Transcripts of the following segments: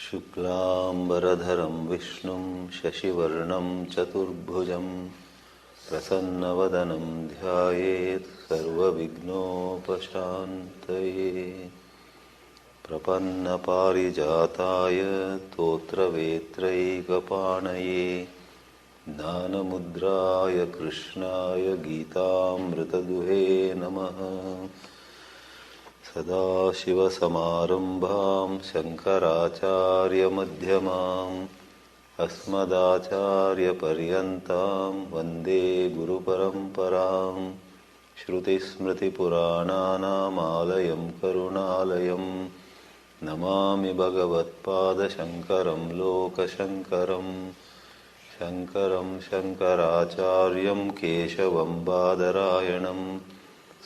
शुक्लांबरधरं विष्णुं शशिवर्णं चतुर्भुजं प्रसन्नवदनं ध्यायेत् सर्वविघ्नोपशान्तये प्रपन्नपारिजाताय तोत्रवेत्रैकपाणये ज्ञानमुद्राय कृष्णाय गीतामृतदुहे नमः। सदाशिवसमारम्भां शङ्कराचार्यमध्यमाम् अस्मदाचार्यपर्यन्तां वन्दे गुरुपरम्परां। श्रुतिस्मृतिपुराणानामालयं करुणालयं नमामि भगवत्पादशङ्करं लोकशङ्करं। शङ्करं शङ्कराचार्यं केशवं बादरायणं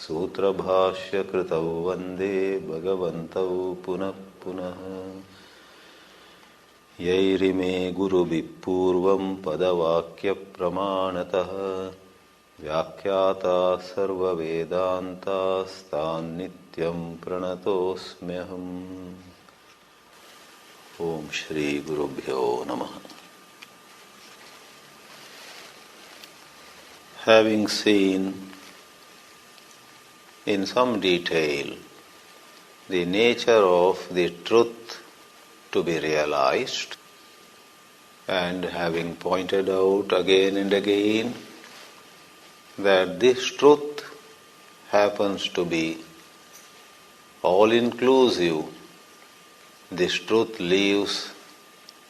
सूत्रभाष्यकृतौ वन्दे भगवन्तौ पुनः पुनः। यैरिमे गुरुभिः पूर्वं पदवाक्यप्रमाणतः व्याख्याताः सर्ववेदान्तास्तान् नित्यं प्रणतोऽस्म्यहम्। ॐ श्रीगुरुभ्यो नमः। Having seen in some detail the nature of the truth to be realized, and having pointed out again and again that this truth happens to be all-inclusive, this truth leaves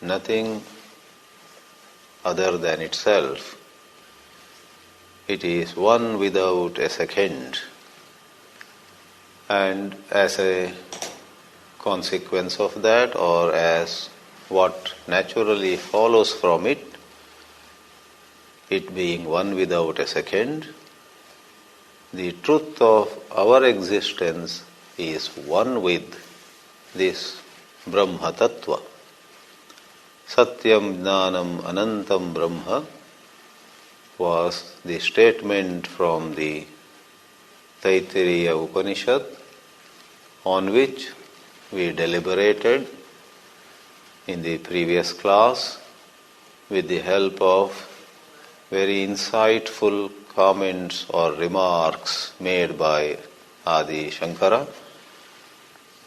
nothing other than itself. It is one without a second. And as a consequence of that, or as what naturally follows from it, it being one without a second, the truth of our existence is one with this Brahma Tattva. Satyam Jnanam Anantam Brahma was the statement from the Taittiriya Upanishad, on which we deliberated in the previous class with the help of very insightful comments or remarks made by Ādi Shankara.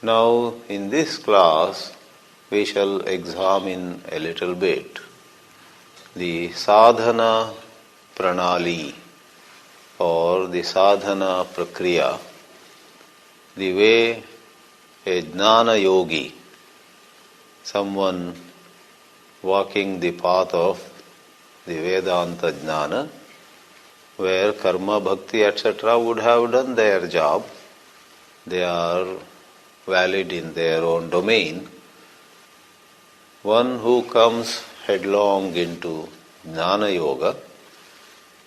Now, in this class, we shall examine a little bit the sadhana pranali, or the sadhana prakriya, the way a jnana yogi, someone walking the path of the Vedanta jnana, where karma, bhakti, etc. would have done their job, they are valid in their own domain. One who comes headlong into jnana yoga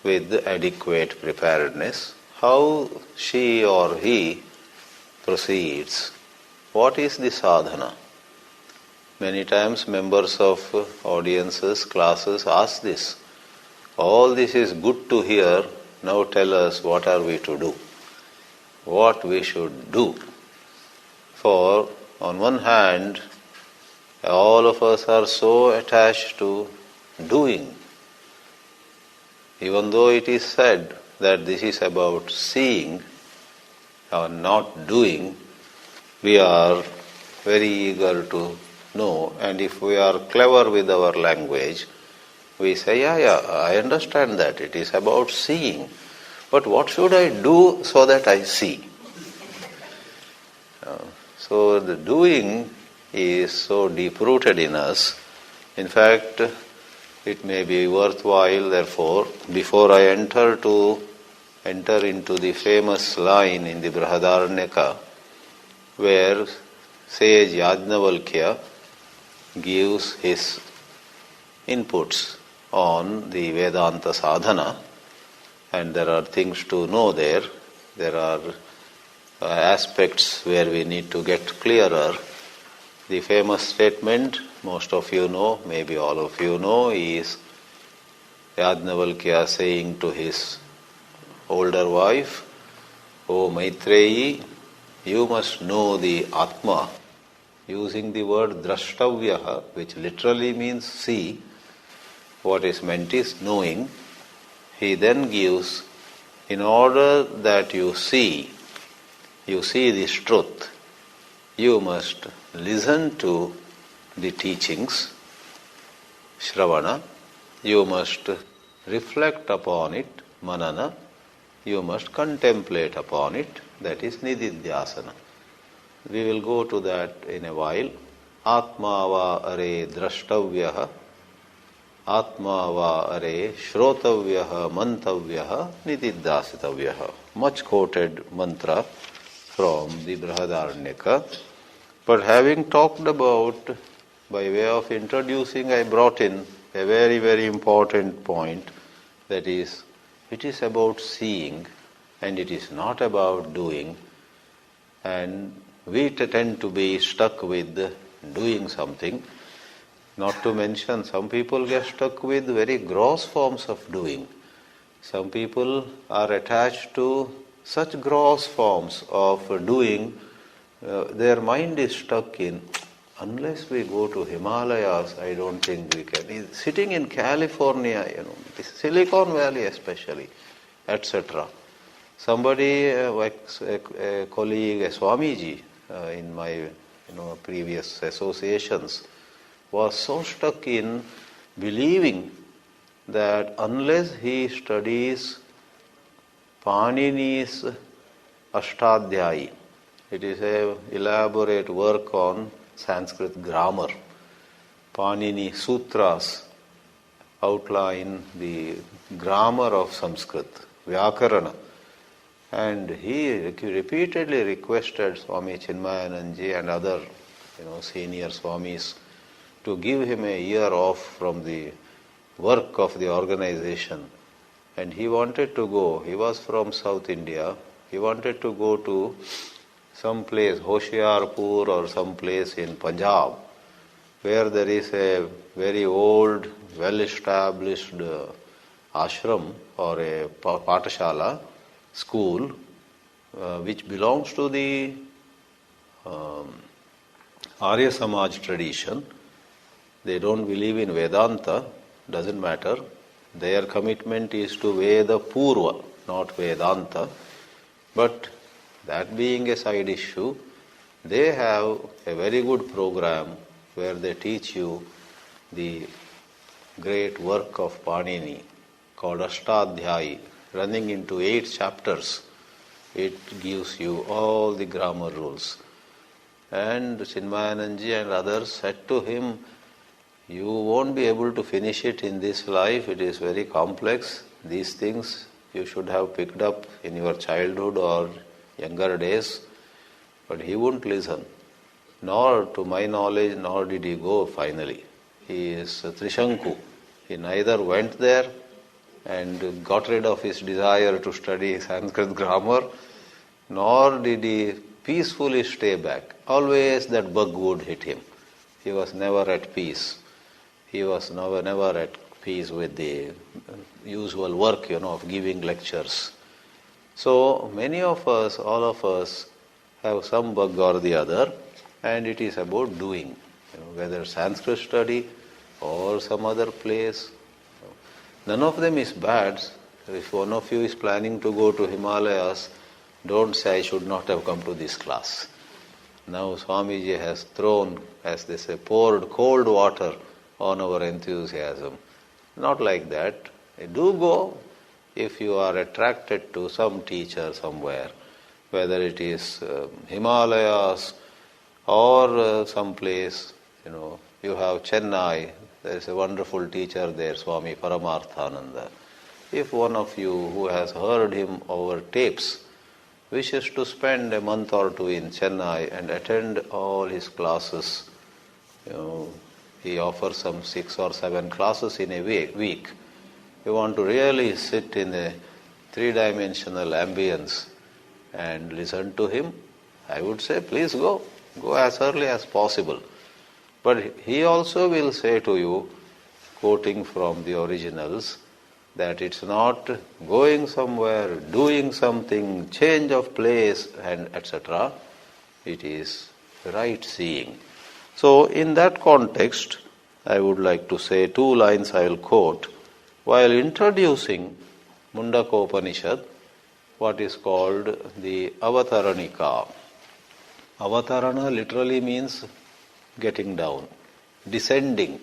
with adequate preparedness, how she or he proceeds. What is the sadhana? Many times members of audiences, classes ask this. All this is good to hear, now tell us what are we to do, what we should do. For on one hand, all of us are so attached to doing. Even though it is said that this is about seeing or not doing, we are very eager to know, and if we are clever with our language, we say, yeah, I understand that it is about seeing, but what should I do so that I see? So the doing is so deep-rooted in us. In fact, it may be worthwhile, therefore, before I enter into the famous line in the Brihadaranyaka, where sage Yajnavalkya gives his inputs on the Vedanta sadhana, and there are things to know there. There are aspects where we need to get clearer. The famous statement, most of you know, maybe all of you know, is Yajnavalkya saying to his older wife, "O Maitreyi, you must know the Atma," using the word drashtavyaha, which literally means see. What is meant is knowing. He then gives, in order that you see this truth, you must listen to the teachings, Shravana, you must reflect upon it, manana, you must contemplate upon it, that is nididhyasana. We will go to that in a while. Atma va are drashtavyaha, Atma va are shrotavyaha, mantavyaha, nididhyasitavyaha. Much quoted mantra from the Brihadaranyaka. But having talked about, by way of introducing, I brought in a very, very important point, that is, it is about seeing and it is not about doing, and we tend to be stuck with doing something. Not to mention, some people get stuck with very gross forms of doing. Some people are attached to such gross forms of doing, their mind is stuck in, unless we go to Himalayas, I don't think we can. Sitting in California, Silicon Valley especially, etc. Somebody, a colleague, a Swāmiji, in my previous associations, was so stuck in believing that unless he studies Panini's Ashtadhyayi, it is an elaborate work on Sanskrit grammar. Panini Sutras outline the grammar of Sanskrit, Vyakarana. And he repeatedly requested Swami Chinmayananji and other senior Swamis to give him a year off from the work of the organization. And he wanted to go. He was from South India. He wanted to go to some place, Hoshiarpur or some place in Punjab, where there is a very old, well-established ashram or a patashala, school, which belongs to the Arya Samaj tradition. They don't believe in Vedanta, doesn't matter. Their commitment is to Veda Purva, not Vedanta. But that being a side issue, they have a very good program where they teach you the great work of Panini called Ashtadhyayi, running into 8 chapters. It gives you all the grammar rules. And Chinmayananji and others said to him, "You won't be able to finish it in this life, it is very complex. These things you should have picked up in your childhood or younger days." But he wouldn't listen. Nor, to my knowledge, nor did he go finally. He is Trishanku. He neither went there and got rid of his desire to study Sanskrit grammar, nor did he peacefully stay back. Always that bug would hit him. He was never at peace. He was never at peace with the usual work, of giving lectures. So many of us, all of us, have some bug or the other, and it is about doing, whether Sanskrit study or some other place. None of them is bad. If one of you is planning to go to Himalayas, don't say, "I should not have come to this class." Now Swāmiji has thrown, as they say, poured cold water on our enthusiasm. Not like that. Do go if you are attracted to some teacher somewhere, whether it is Himalayas or some place, you have Chennai. There is a wonderful teacher there, Swami Paramarthananda. If one of you who has heard him over tapes wishes to spend a month or two in Chennai and attend all his classes, he offers some 6 or 7 classes in a week. You want to really sit in a 3-dimensional ambience and listen to him, I would say, please go. Go as early as possible. But he also will say to you, quoting from the originals, that it's not going somewhere, doing something, change of place, and etc. It is right seeing. So in that context, I would like to say 2 lines I will quote while introducing Mundaka Upanishad, what is called the Avataranika. Avatarana literally means getting down, descending.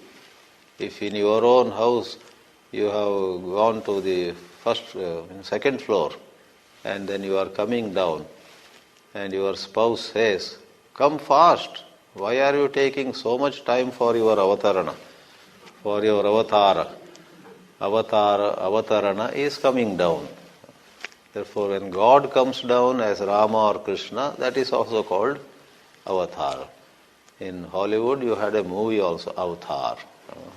If in your own house you have gone to the second floor and then you are coming down and your spouse says, "Come fast, why are you taking so much time for your avatarana, for your avatara?" Avatarana is coming down. Therefore, when God comes down as Rama or Krishna, that is also called avatar. In Hollywood, you had a movie also, Avatar.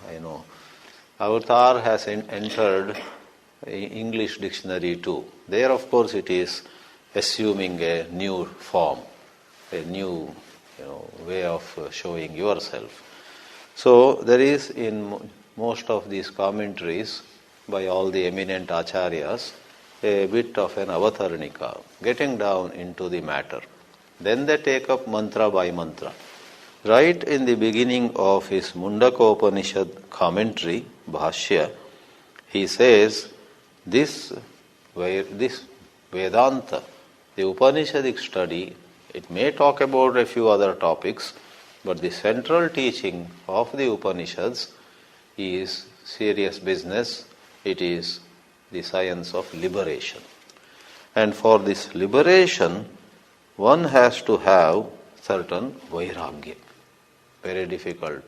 I know. Avatar has entered English dictionary too. There, of course, it is assuming a new form, a new way of showing yourself. So, there is in most of these commentaries by all the eminent acharyas a bit of an avataranika, getting down into the matter. Then they take up mantra by mantra. Right in the beginning of his Mundaka Upanishad commentary, bhāshyas, he says, this Vedanta, the Upanishadic study, it may talk about a few other topics, but the central teaching of the Upanishads is serious business. It is the science of liberation. And for this liberation, one has to have certain vairagya. Very difficult,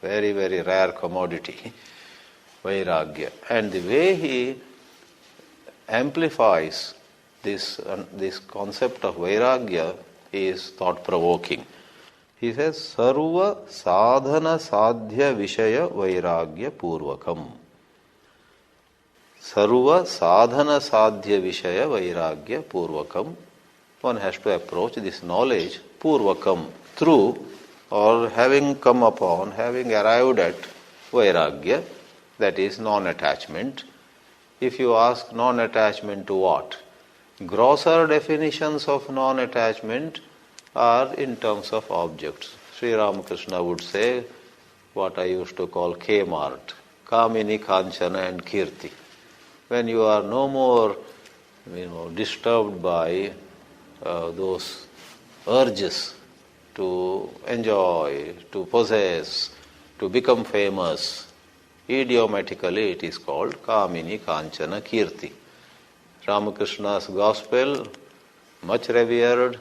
very, very rare commodity, vairagya. And the way he amplifies this concept of vairagya is thought-provoking. He says, Sarva sadhana sadhya vishaya vairagya purvakam. Sarva sadhana sadhya vishaya vairagya purvakam. One has to approach this knowledge purvakam, through or having come upon, having arrived at vairagya, that is non-attachment. If you ask non-attachment to what? Grosser definitions of non-attachment are in terms of objects. Sri Ramakrishna would say what I used to call Kmart, Kamini, Kanchana and Kirti. When you are no more disturbed by those urges to enjoy, to possess, to become famous, idiomatically it is called Kamini, Kanchana, Kirti. Ramakrishna's gospel, much revered,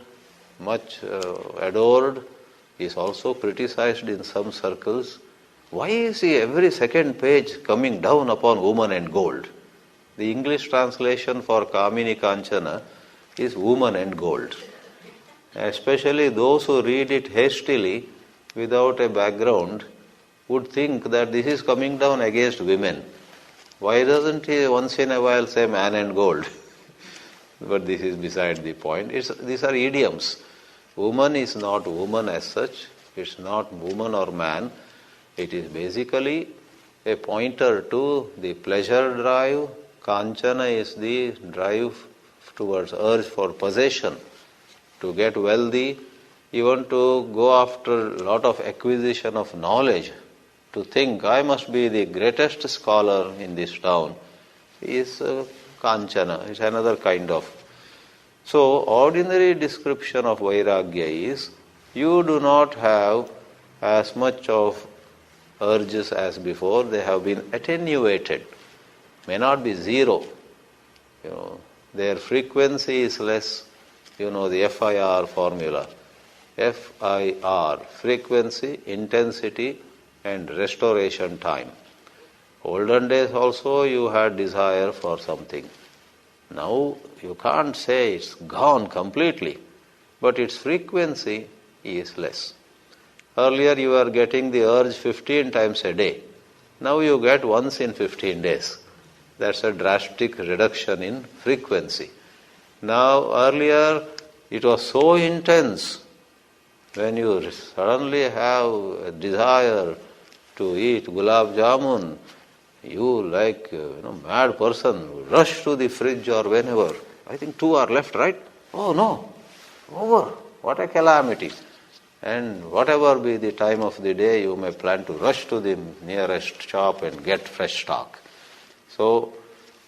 much adored, is also criticized in some circles. Why is he every second page coming down upon woman and gold? The English translation for Kamini Kanchana is woman and gold. Especially those who read it hastily, without a background, would think that this is coming down against women. Why doesn't he once in a while say man and gold? But this is beside the point. These are idioms. Woman is not woman as such. It's not woman or man. It is basically a pointer to the pleasure drive. Kanchana is the drive towards urge for possession, to get wealthy, even to go after a lot of acquisition of knowledge, to think I must be the greatest scholar in this town, is Kanchana. It's another kind of. So, ordinary description of vairagya is, you do not have as much of urges as before, they have been attenuated. May not be zero. Their frequency is less. The FIR formula. FIR, frequency, intensity, and restoration time. Olden days also you had desire for something. Now you can't say it's gone completely, but its frequency is less. Earlier you were getting the urge 15 times a day. Now you get once in 15 days. That's a drastic reduction in frequency. Now earlier it was so intense. When you suddenly have a desire to eat gulab jamun You like mad person, rush to the fridge or whenever. I think 2 are left, right? Oh no, over. What a calamity. And whatever be the time of the day, you may plan to rush to the nearest shop and get fresh stock. So,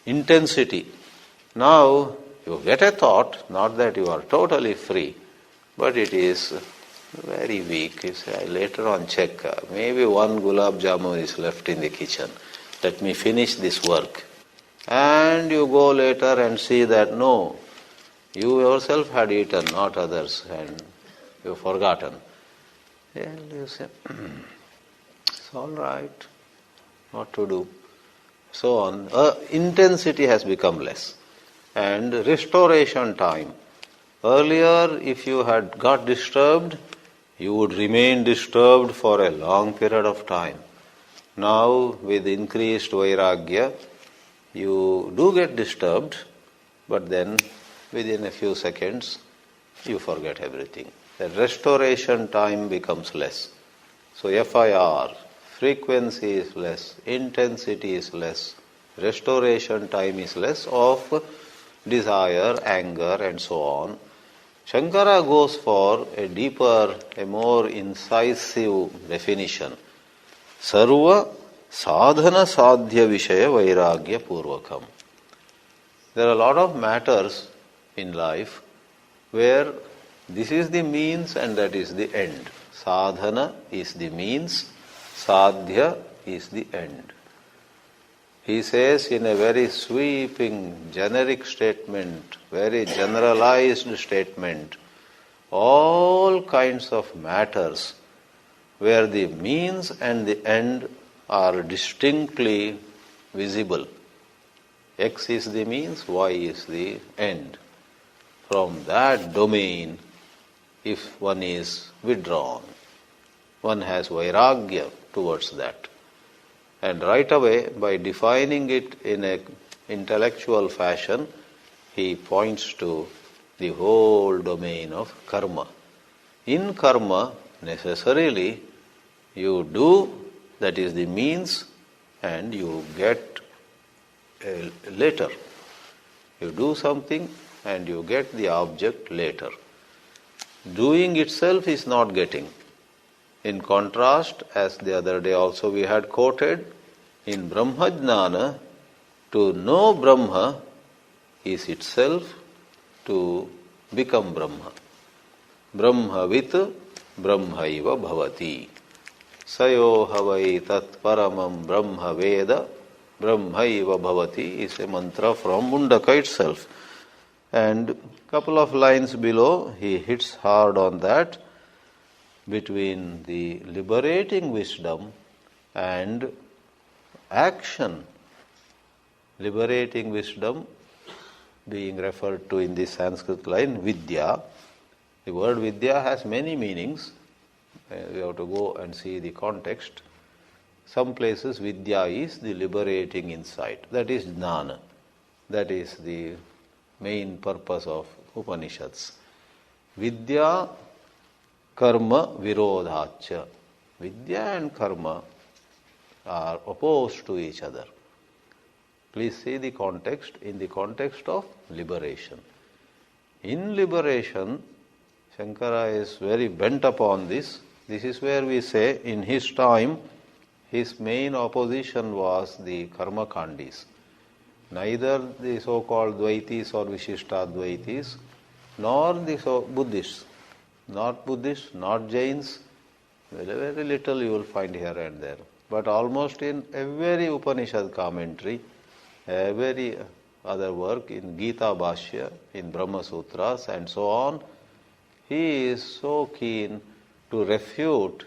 intensity. Now, you get a thought, not that you are totally free, but it is very weak. You say, later on check, maybe 1 gulab jamun is left in the kitchen. Let me finish this work. And you go later and see that no, you yourself had eaten, not others, and you've forgotten. Then you say, it's all right, what to do? So on. Intensity has become less. And restoration time. Earlier, if you had got disturbed, you would remain disturbed for a long period of time. Now, with increased vairagya, you do get disturbed, but then within a few seconds, you forget everything. The restoration time becomes less. So FIR, frequency is less, intensity is less, restoration time is less of desire, anger, and so on. Shankara goes for a deeper, a more incisive definition. Sarva sadhana sadhya vishaya vairagya purvakam. There are a lot of matters in life where this is the means and that is the end. Sadhana is the means, sadhya is the end. He says in a very sweeping, generic statement, very generalized statement, all kinds of matters where the means and the end are distinctly visible. X is the means, Y is the end. From that domain, if one is withdrawn, one has vairagya towards that. And right away, by defining it in an intellectual fashion, he points to the whole domain of karma. In karma, necessarily, you do, that is the means, and you get later. You do something and you get the object later. Doing itself is not getting. In contrast, as the other day also we had quoted, in Brahmajnana, to know Brahma is itself to become Brahma. Brahmavit brahmaiva bhavati. Sayo havai tat paramam brahma veda brahmaiva bhavati is a mantra from Mundaka itself. And couple of lines below, he hits hard on that, between the liberating wisdom and action. Liberating wisdom being referred to in this Sanskrit line, vidya. The word vidya has many meanings. We have to go and see the context. Some places vidya is the liberating insight. That is jnana. That is the main purpose of Upanishads. Vidya karma virodhacha. Vidya and karma are opposed to each other. Please see the context in the context of liberation. In liberation, Shankara is very bent upon this. This is where we say in his time, his main opposition was the karma kandis. Neither the so-called Dvaitis or Vishishtadvaitis, nor the Buddhists. Not Buddhists, not Jains. Very little you will find here and there. But almost in every Upanishad commentary, every other work, in Gita Bhashya, in Brahma Sutras and so on, he is so keen to refute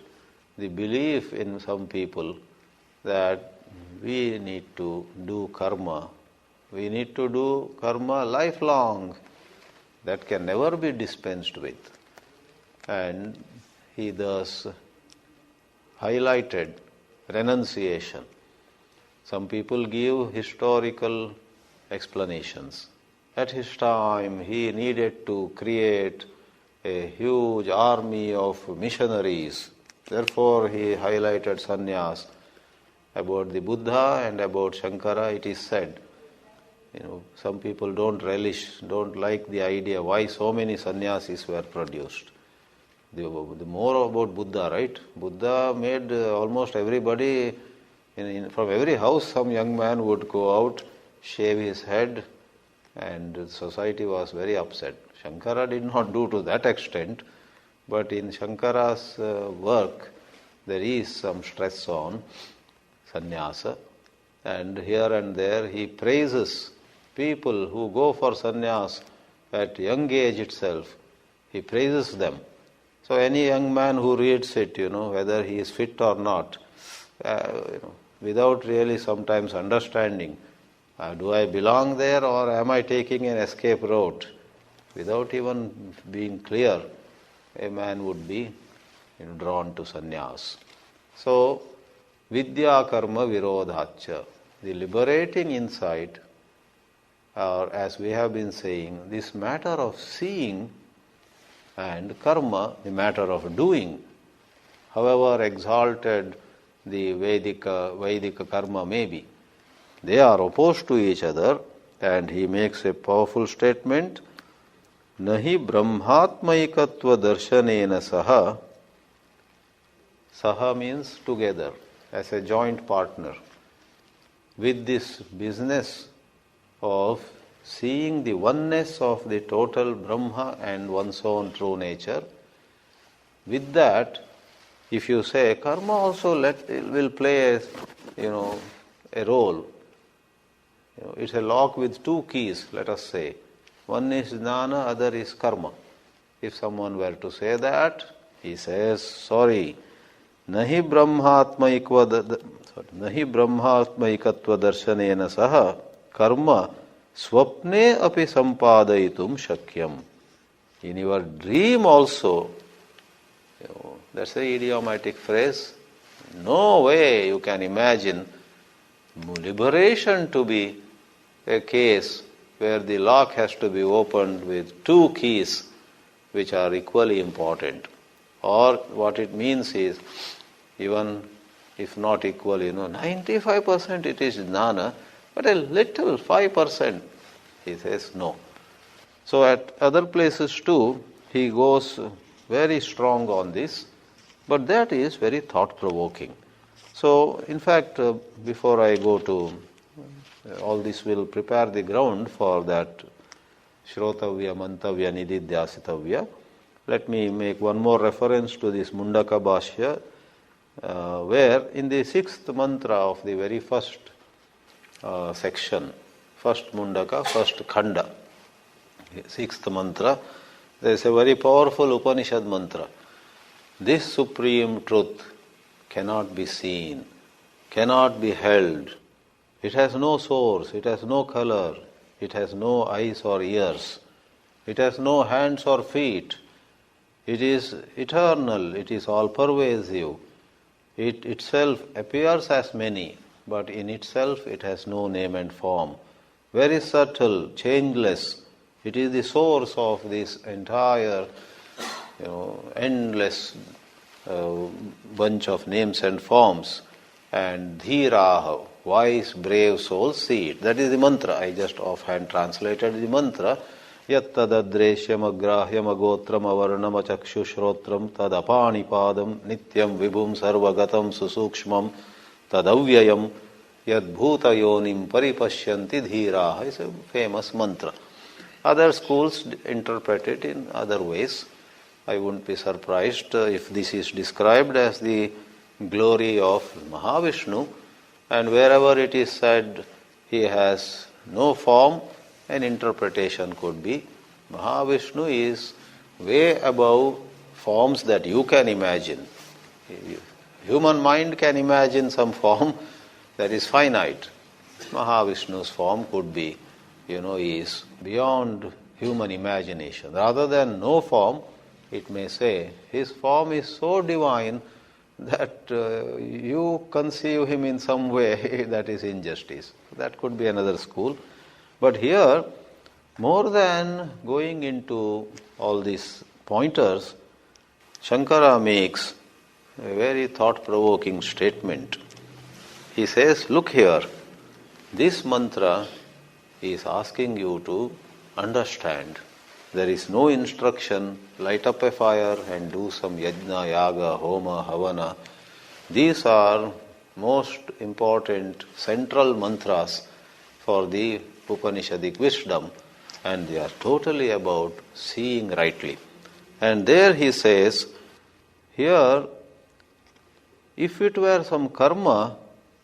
the belief in some people that we need to do karma. We need to do karma lifelong. That can never be dispensed with. And he thus highlighted renunciation. Some people give historical explanations. At his time, he needed to create a huge army of missionaries. Therefore, he highlighted sannyas. About the Buddha and about Shankara it is said, some people don't like the idea why so many sannyasis were produced. The more about Buddha, right? Buddha made almost everybody, from every house some young man would go out, shave his head, and society was very upset. Shankara did not do to that extent, but in Shankara's work there is some stress on sannyasa, and here and there he praises people who go for sannyas at young age itself. He praises them. So any young man who reads it, whether he is fit or not, without really sometimes understanding, do I belong there or am I taking an escape route? Without even being clear, a man would be drawn to sannyas. So, vidya karma virodhacha, the liberating insight, or as we have been saying, this matter of seeing, and karma, the matter of doing. However exalted the Vedika karma may be, they are opposed to each other, and he makes a powerful statement, nahi brahmatmaikatva darshanena saha. Saha means together, as a joint partner. With this business of seeing the oneness of the total Brahma and one's own true nature, with that, if you say karma also will play a role. It's a lock with two keys, let us say. One is jnana, other is karma. If someone were to say that, he says, sorry, nahi brahmatmaikatva darshanena saha karma swapne api sampadaitum shakyam. In your dream also, that's the idiomatic phrase, no way you can imagine liberation to be a case where the lock has to be opened with two keys which are equally important. Or what it means is, even if not equal, 95% it is jnana, but a little 5%, he says no. So at other places too, he goes very strong on this, but that is very thought-provoking. So in fact, before I go to all this, will prepare the ground for that Shrotavya, Mantavya, Nididhyasitavya. Let me make one more reference to this Mundaka Bhashya, where in the sixth mantra of the very first section, first Mundaka, first Khanda, sixth mantra, there is a very powerful Upanishad mantra. This supreme truth cannot be seen, cannot be held. It has no source, it has no color, it has no eyes or ears, it has no hands or feet. It is eternal, it is all-pervasive. It itself appears as many, but in itself it has no name and form. Very subtle, changeless. It is the source of this entire, endless bunch of names and forms. And dhiraha, wise, brave souls see it. That is the mantra. I just offhand translated the mantra. Yattadadreshyam agrahyam agotram avarnam achakshushrottram tadapanipadam nityam vibhum sarvagatam susukshmam tadavyayam yadbhutayonim paripashyanti dhiraha. It's a famous mantra. Other schools interpret it in other ways. I wouldn't be surprised if this is described as the glory of Mahavishnu, and wherever it is said he has no form, an interpretation could be Mahavishnu is way above forms that you can imagine. Human mind can imagine some form that is finite. Mahavishnu's form could be, is beyond human imagination. Rather than no form, it may say his form is so divine that you conceive him in some way that is injustice. That could be another school. But here, more than going into all these pointers, Shankara makes a very thought-provoking statement. he says, look here, this mantra is asking you to understand. There is no instruction, light up a fire and do some yajna, yaga, homa, havana. These are most important central mantras for the Upanishadic wisdom, and they are totally about seeing rightly. And there he says, here, if it were some karma,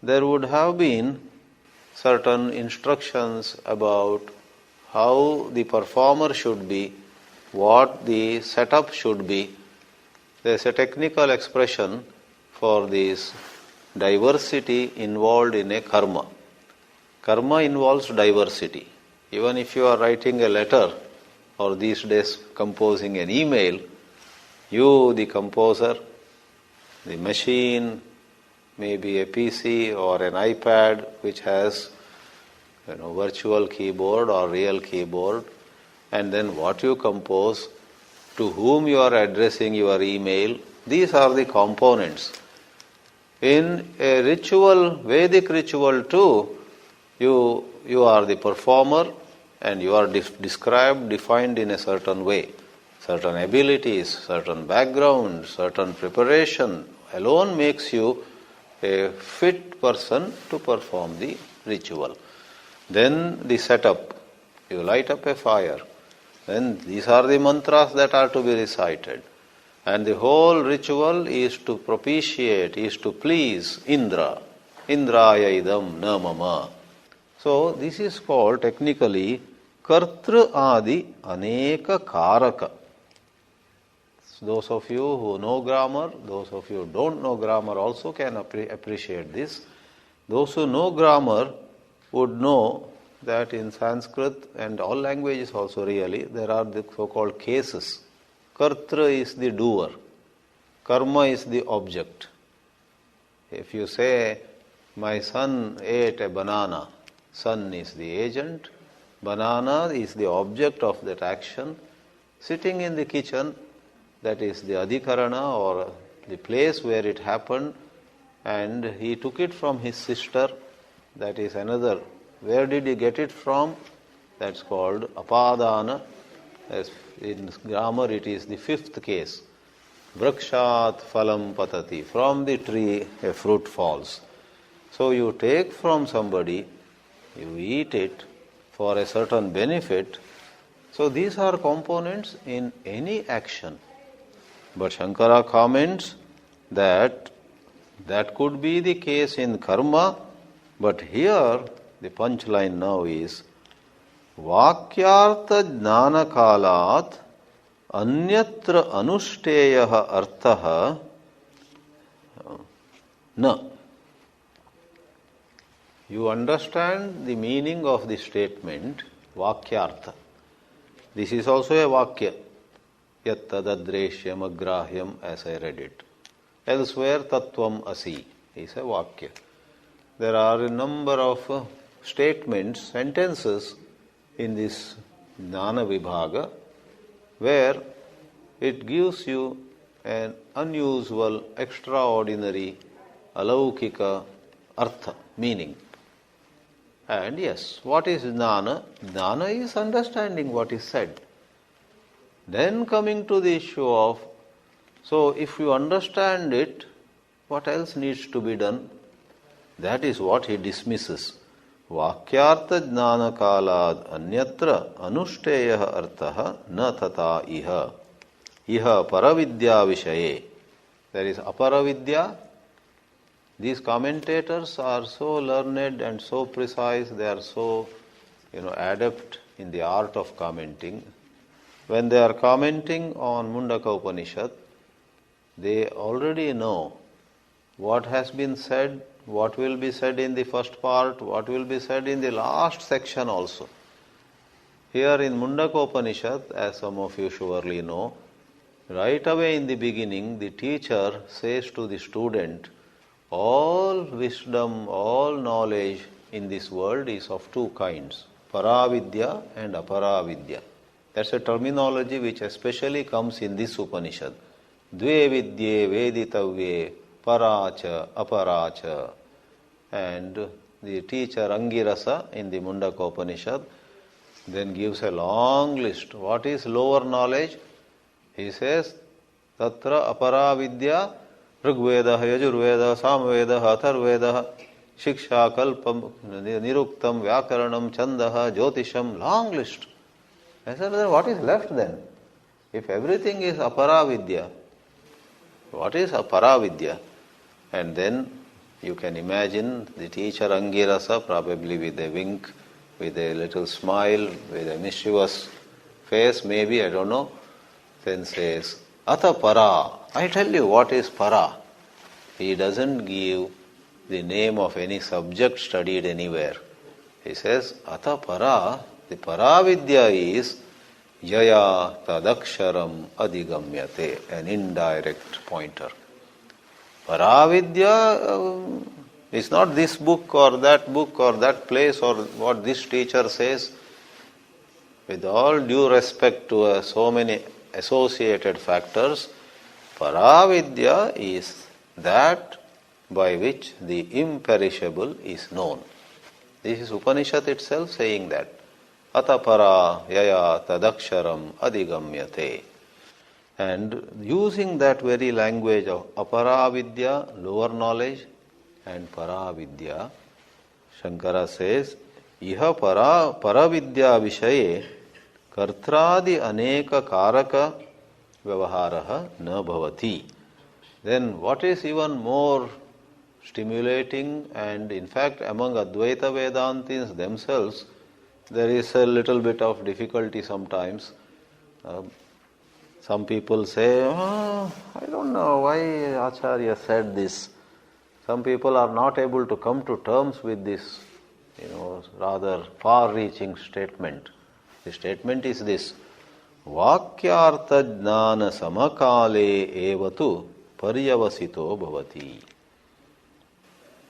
there would have been certain instructions about how the performer should be, what the setup should be. There is a technical expression for this diversity involved in a karma. Karma involves diversity. Even if you are writing a letter or these days composing an email, you, the composer, the machine, maybe a PC or an iPad which has virtual keyboard or real keyboard, and then what you compose, to whom you are addressing your email, these are the components. In a ritual, Vedic ritual too, you are the performer and you are described, defined in a certain way. Certain abilities, certain background, certain preparation alone makes you a fit person to perform the ritual. Then the setup, you light up a fire. Then these are the mantras that are to be recited. And the whole ritual is to propitiate, is to please Indra. Indraya idam na mama. So this is called technically Kartru Adi Aneka Karaka. Those of you who know grammar, those of you who don't know grammar also can appreciate this. Those who know grammar would know that in Sanskrit and all languages also really, there are the so-called cases. Kartra is the doer. Karma is the object. If you say, my son ate a banana, son is the agent, banana is the object of that action. Sitting in the kitchen, that is the adhikarana or the place where it happened, and he took it from his sister, that is another. Where did he get it from? That's called apadana. As in grammar it is the fifth case. Vrakshat phalam patati. From the tree a fruit falls. So you take from somebody, you eat it for a certain benefit. So these are components in any action. But Shankara comments that that could be the case in karma, but here the punchline now is Vakyartha jnana kalat anyatra anushtayaha arthaha na. You understand the meaning of the statement Vakyartha. This is also a Vakya. Yat tadadreshyam agrahyam, as I read it. Elsewhere Tattvam Asi is a Vakya. There are a number of statements, sentences in this Jnana Vibhaga where it gives you an unusual, extraordinary, alaukika artha, meaning. And yes, what is Jnana? Jnana is understanding what is said. Then coming to the issue of, so if you understand it, what else needs to be done? That is what he dismisses. Vakyartha jnana kalad anyatra anushtayaha artaha na tata iha. Iha paravidya vishaye. There is aparavidya. These commentators are so learned and so precise, they are so adept in the art of commenting. When they are commenting on Mundaka Upanishad, they already know what has been said, what will be said in the first part, what will be said in the last section also. Here in Mundaka Upanishad, as some of you surely know, right away in the beginning, the teacher says to the student, all wisdom, all knowledge in this world is of two kinds, paravidya and aparavidya. That's a terminology which especially comes in this Upanishad. Dve vidye veditavye paracha aparacha. And the teacher Angirasa in the Mundaka Upanishad then gives a long list. What is lower knowledge? He says, Tatra aparavidya Rigveda, Yajurveda, Samveda, Atharveda, Shiksha, Kalpam, Niruktam, Vyakaranam, Chandaha, Jyotisham, long list. I said, then what is left then? If everything is aparavidya, what is aparavidya? And then you can imagine the teacher Angirasa, probably with a wink, with a little smile, with a mischievous face, maybe, I don't know, then says, Ata para. I tell you what is para. He doesn't give the name of any subject studied anywhere. He says, Ata para, the paravidya is Yaya tadaksharam adigamyate, an indirect pointer. Paravidya is not this book or that place or what this teacher says. With all due respect to so many associated factors, Paravidya is that by which the imperishable is known. This is Upanishad itself saying that. Atapara yaya tadaksharam adigamyate. And using that very language of aparavidya, lower knowledge, and paravidya, Shankara says, Iha paravidya vishaye kartradi aneka karaka vyavaharaha na bhavati. Then what is even more stimulating, and in fact among Advaita Vedantis themselves, there is a little bit of difficulty sometimes. Some people say, I don't know why Acharya said this. Some people are not able to come to terms with this, rather far-reaching statement. The statement is this: Vakyartha jnana samakale evatu paryavasito bhavati.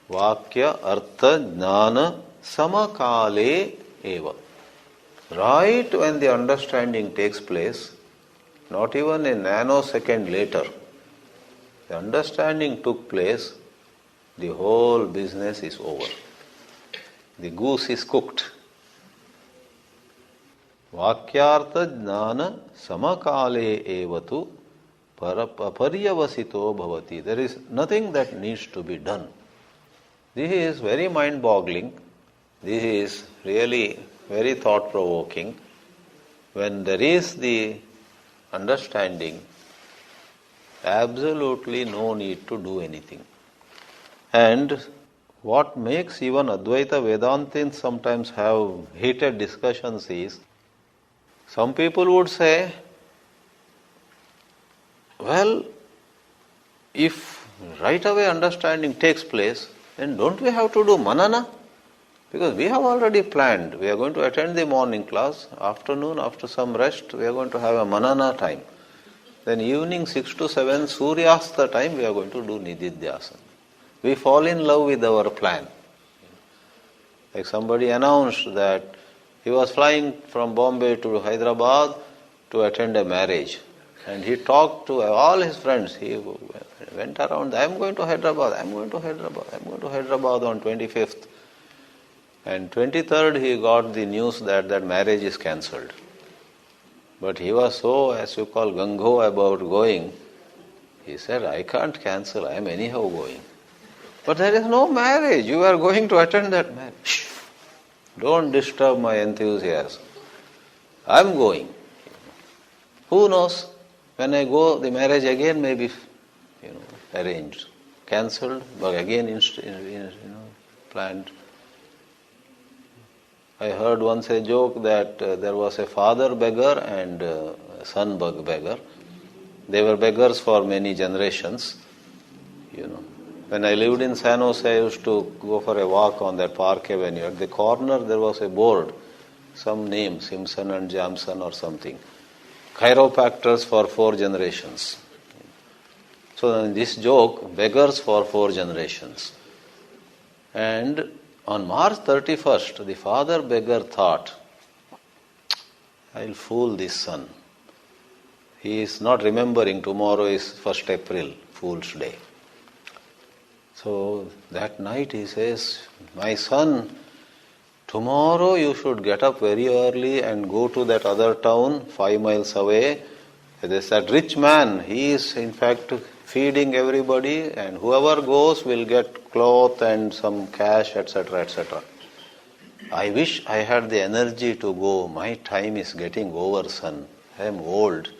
Vakya artha jnana samakale eva. Right when the understanding takes place, not even a nanosecond later, the understanding took place, the whole business is over. The goose is cooked. Vakyartha jnana samakale evatu paryavasito bhavati. There is nothing that needs to be done. This is very mind-boggling. This is really very thought-provoking. When there is the understanding, absolutely no need to do anything. And what makes even Advaita Vedantins sometimes have heated discussions is, some people would say, well, if right away understanding takes place, then don't we have to do manana? Because we have already planned. We are going to attend the morning class. Afternoon, after some rest, we are going to have a manana time. Then evening 6 to 7, Suryasta time, we are going to do Nididhyasana. We fall in love with our plan. Like somebody announced that he was flying from Bombay to Hyderabad to attend a marriage. And he talked to all his friends. He went around, I am going to Hyderabad, I am going to Hyderabad, I am going to Hyderabad on 25th. And 23rd he got the news that that marriage is cancelled. But he was so, as you call, gung-ho about going. He said, I can't cancel, I am anyhow going. But there is no marriage, you are going to attend that marriage. Shh. Don't disturb my enthusiasm. I am going. Who knows? When I go, the marriage again may be arranged, cancelled, but again planned. I heard once a joke that there was a father beggar and a son beggar. They were beggars for many generations. When I lived in San Jose, I used to go for a walk on that Park Avenue. At the corner there was a board, some name, Simpson and Jamson or something. Chiropractors for 4 generations. So in this joke, beggars for 4 generations. And on March 31st, the father beggar thought, I'll fool this son. He is not remembering tomorrow is 1st April, Fool's Day. So that night he says, my son, tomorrow you should get up very early and go to that other town 5 miles away. There's that rich man, he is in fact feeding everybody, and whoever goes will get cloth and some cash, etc., etc. I wish I had the energy to go. My time is getting over, son. I am old.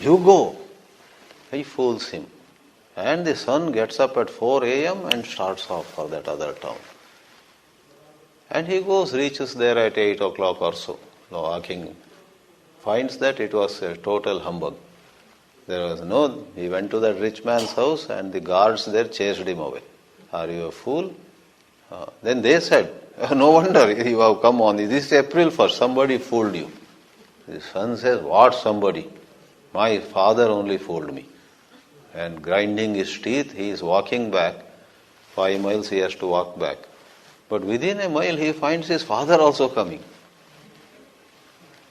You go. He fools him. And the son gets up at 4 a.m. and starts off for that other town. And he goes, reaches there at 8 o'clock or so, walking. Finds that it was a total humbug. He went to that rich man's house and the guards there chased him away. Are you a fool? Then they said, no wonder you have come on. This is April 1st, somebody fooled you. The son says, what somebody? My father only fooled me. And grinding his teeth, he is walking back. 5 miles he has to walk back. But within a mile he finds his father also coming.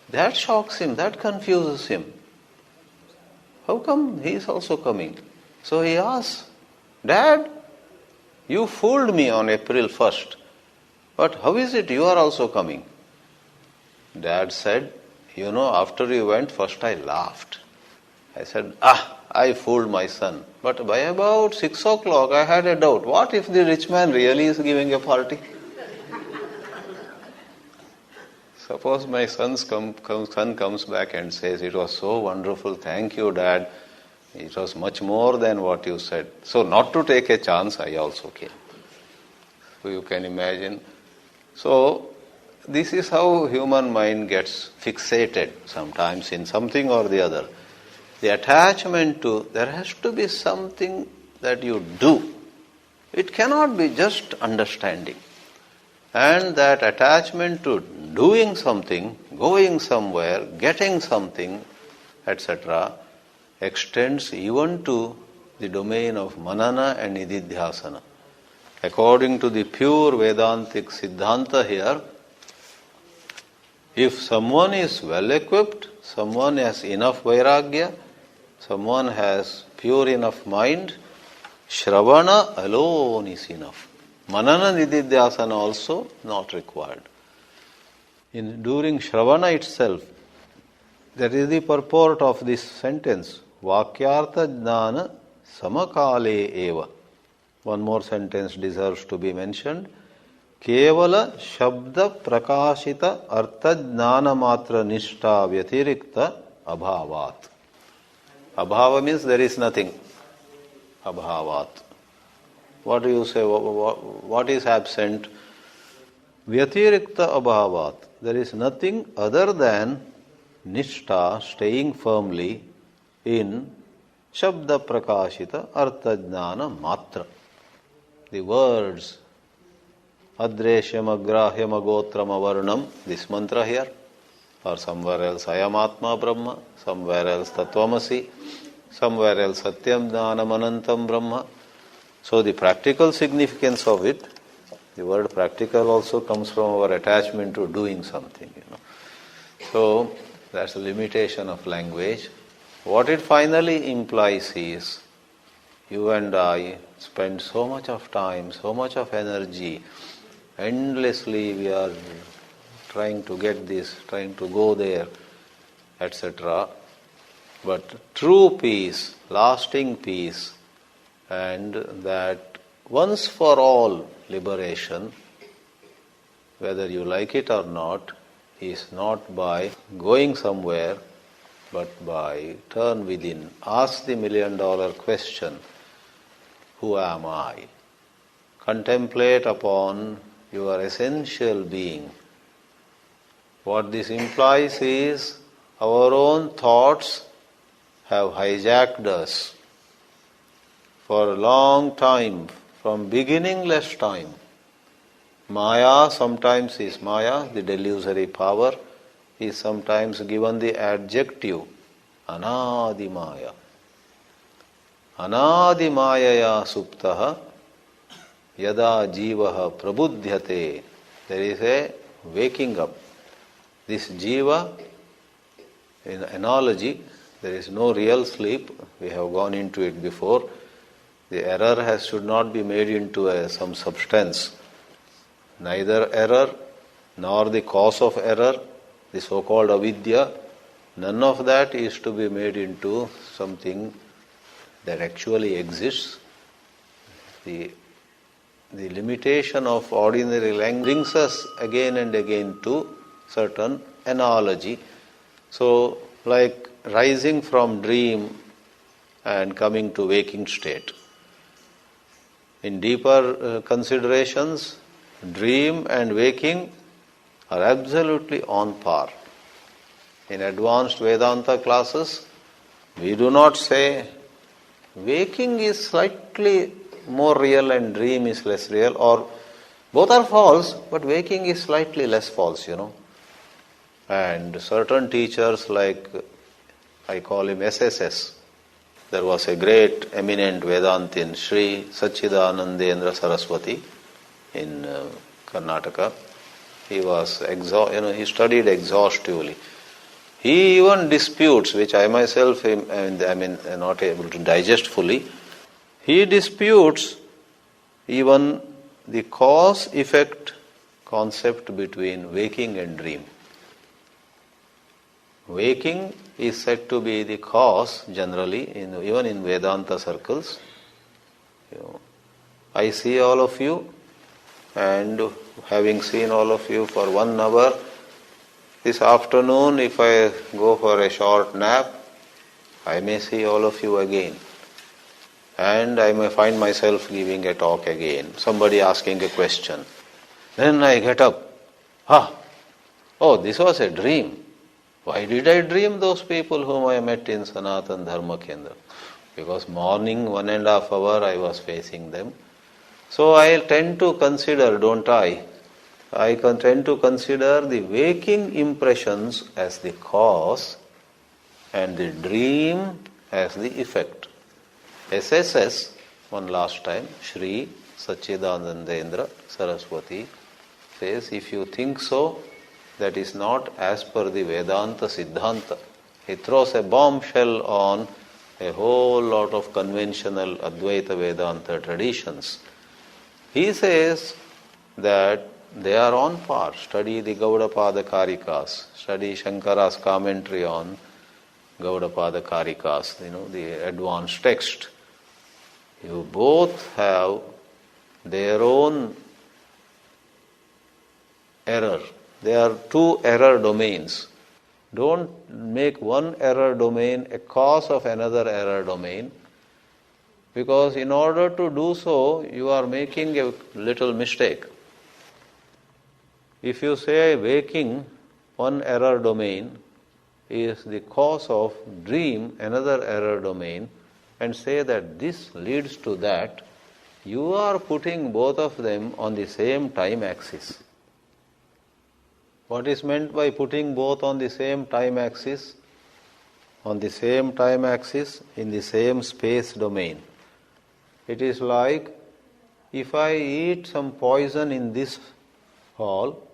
That shocks him, that confuses him. How come he is also coming? So he asks, Dad, you fooled me on April 1st. But how is it you are also coming? Dad said, after you went, first I laughed. I said, I fooled my son. But by about 6 o'clock I had a doubt. What if the rich man really is giving a party? Suppose my son comes back and says, it was so wonderful, thank you, Dad. It was much more than what you said. So not to take a chance, I also came. So you can imagine. So this is how human mind gets fixated sometimes in something or the other. The attachment to, there has to be something that you do. It cannot be just understanding. And that attachment to doing something, going somewhere, getting something, etc., extends even to the domain of manana and nididhyasana. According to the pure Vedantic Siddhanta here, if someone is well equipped, someone has enough vairagya, someone has pure enough mind, Shravana alone is enough. Manana nididhyasana also not required. During Shravana itself, that is the purport of this sentence, Vakyartha jnana samakale eva. One more sentence deserves to be mentioned. Kevala shabda prakashita artha jnana matra nishta vyatirikta abhavat. Abhava means there is nothing. Abhavat. What do you say? What is absent? Vyatirikta abhavat. There is nothing other than nishta, staying firmly in shabda prakashita artha jnana matra. The words adreshyam agrahyam agotram avarnam, this mantra here, or somewhere else ayamatma brahma, somewhere else tattvamasi, somewhere else satyam jnanam anantam brahma. So the practical significance of it, the word practical also comes from our attachment to doing something, So that's a limitation of language. What it finally implies is, you and I spend so much of time, so much of energy, endlessly we are trying to get this, trying to go there, etc. But true peace, lasting peace, and that once for all liberation, whether you like it or not, is not by going somewhere, but by turn within. Ask the $1 million question, who am I? Contemplate upon your essential being. What this implies is our own thoughts have hijacked us for a long time, from beginningless time. Maya sometimes is Maya, the delusory power, is sometimes given the adjective Anadi Maya. Anadi Mayaya suptaha yada jivaha prabudhyate. There is a waking up. This jiva, in analogy, there is no real sleep. We have gone into it before. The error should not be made into some substance. Neither error nor the cause of error, the so-called avidya, none of that is to be made into something that actually exists. The limitation of ordinary language brings us again and again to certain analogy. So, like rising from dream and coming to waking state. In deeper considerations, dream and waking are absolutely on par. In advanced Vedanta classes, we do not say waking is slightly more real and dream is less real, or both are false, but waking is slightly less false, And certain teachers, like I call him SSS, there was a great eminent Vedantin, Sri Sachidanandendra Saraswati in Karnataka. He was he studied exhaustively. He even disputes, which I myself am not able to digest fully. He disputes even the cause-effect concept between waking and dream. Waking is said to be the cause generally, even in Vedanta circles. I see all of you, and having seen all of you for 1 hour, this afternoon if I go for a short nap, I may see all of you again. And I may find myself giving a talk again, somebody asking a question. Then I get up. Oh, this was a dream. Why did I dream those people whom I met in Sanatana Dharma Kendra? Because morning 1.5 hours I was facing them. So I tend to consider, don't I? I tend to consider the waking impressions as the cause and the dream as the effect. SSS, one last time, Sri Sachidanandendra Saraswati says, if you think so, that is not as per the Vedanta Siddhanta. He throws a bombshell on a whole lot of conventional Advaita Vedanta traditions. He says that they are on par. Study the Gaudapada Karikas, study Shankara's commentary on Gaudapada Karikas, the advanced text. You both have their own error. There are 2 error domains. Don't make one error domain a cause of another error domain, because in order to do so, you are making a little mistake. If you say waking, one error domain is the cause of dream, another error domain, and say that this leads to that, you are putting both of them on the same time axis. What is meant by putting both on the same time axis? On the same time axis, in the same space domain. It is like if I eat some poison in this hall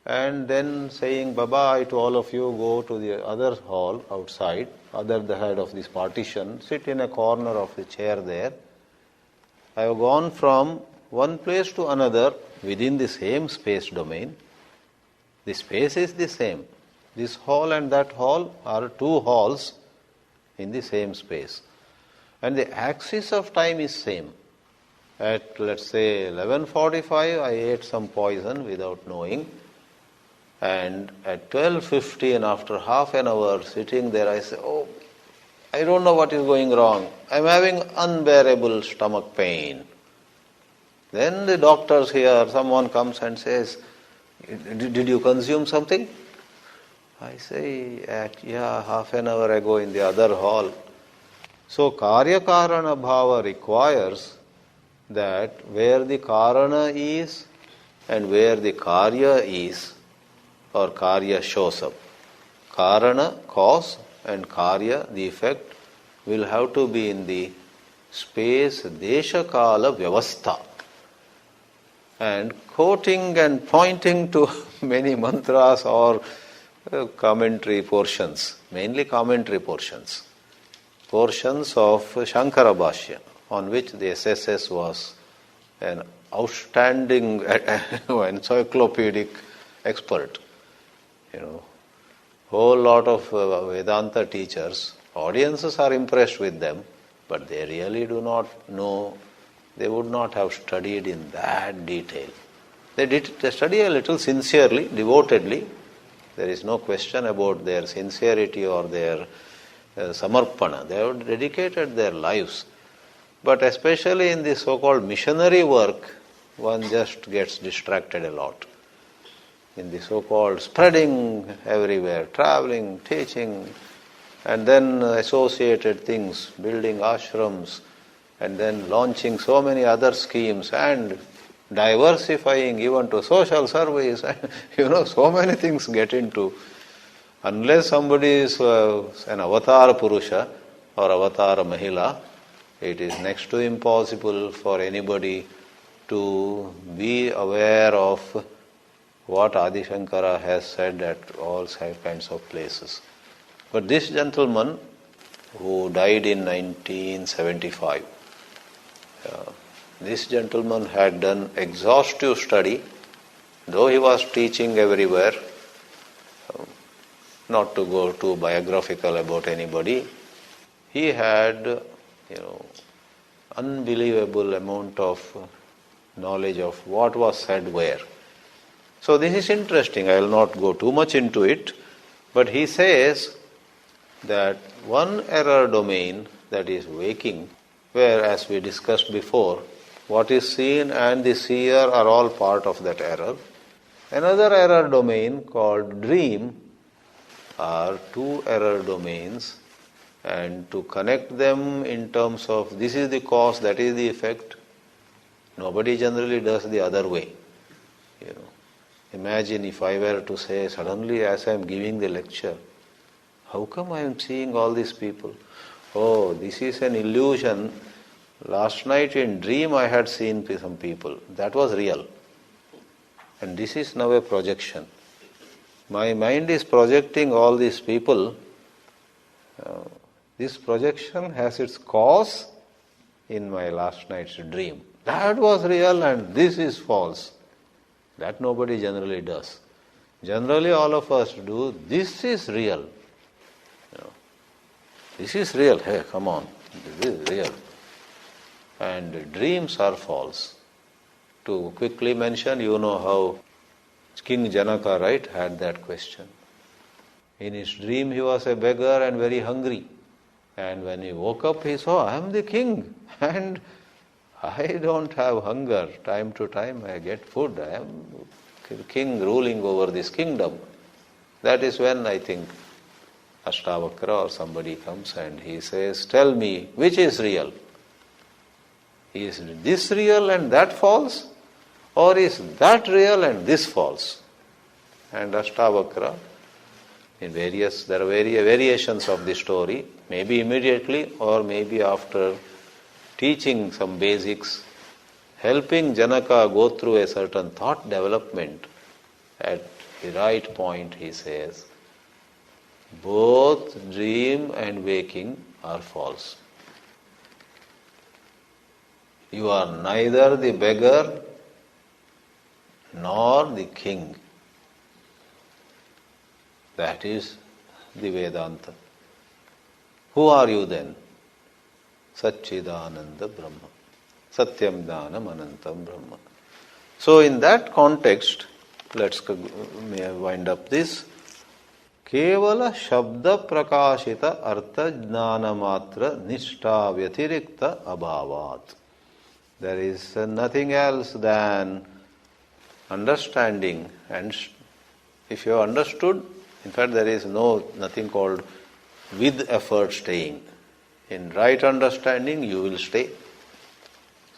and then saying bye-bye to all of you, go to the other hall outside, other side of this partition, sit in a corner of the chair there. I have gone from one place to another within the same space domain. The space is the same. This hall and that hall are 2 halls in the same space. And the axis of time is same. At, let's say, 11:45, I ate some poison without knowing. And at 12:15, after half an hour sitting there, I say, oh, I don't know what is going wrong. I'm having unbearable stomach pain. Then the doctors here, someone comes and says, did you consume something? I say, half an hour ago in the other hall. So, Karya Karana Bhava requires that where the Karana is and where the Karya is, or Karya shows up. Karana, cause, and Karya, the effect, will have to be in the space Desha Kala Vyavastha. And quoting and pointing to many mantras or commentary portions, mainly commentary portions of Shankara Bhashya on which the SSS was an outstanding encyclopedic expert. Whole lot of Vedanta teachers, audiences are impressed with them, but they really do not know, they would not have studied in that detail. They study a little sincerely, devotedly. There is no question about their sincerity or their samarpana. They have dedicated their lives. But especially in the so-called missionary work, one just gets distracted a lot. In the so-called spreading everywhere, traveling, teaching, and then associated things, building ashrams, and then launching so many other schemes and diversifying even to social service. So many things get into. Unless somebody is an avatar Purusha or avatar Mahila, it is next to impossible for anybody to be aware of what Ādi Shankara has said at all kinds of places. But this gentleman, who died in 1975, this gentleman had done exhaustive study, though he was teaching everywhere, not to go too biographical about anybody. He had, unbelievable amount of knowledge of what was said where. So this is interesting. I will not go too much into it, but he says that one error domain, that is waking, where, as we discussed before, what is seen and the seer are all part of that error. Another error domain called dream are two error domains, and to connect them in terms of this is the cause, that is the effect, nobody generally does the other way. Imagine if I were to say suddenly as I am giving the lecture, how come I am seeing all these people? Oh, this is an illusion. Last night in dream I had seen some people. That was real. And this is now a projection. My mind is projecting all these people. This projection has its cause in my last night's dream. That was real and this is false. That nobody generally does. Generally all of us do, this is real. This is real. Hey, come on. This is real. And dreams are false. To quickly mention, you know how King Janaka, right, had that question. In his dream he was a beggar and very hungry. And when he woke up he saw, I am the king and I don't have hunger. Time to time I get food. I am king ruling over this kingdom. That is when I think Ashtavakra or somebody comes and he says, tell me, which is real? Is this real and that false? Or is that real and this false? And Ashtavakra, there are variations of the story, maybe immediately or maybe after teaching some basics, helping Janaka go through a certain thought development. At the right point he says, both dream and waking are false. You are neither the beggar nor the king. That is the Vedanta. Who are you then? Satchidananda Brahma. Satyam Dhanam Anantam Brahma. So in that context, let's wind up this. Kevala Shabda Prakashita Artha Jnana Matra Nishta Vyatirikta Abhavat. There is nothing else than understanding, and if you have understood, in fact there is nothing called with effort staying. In right understanding you will stay.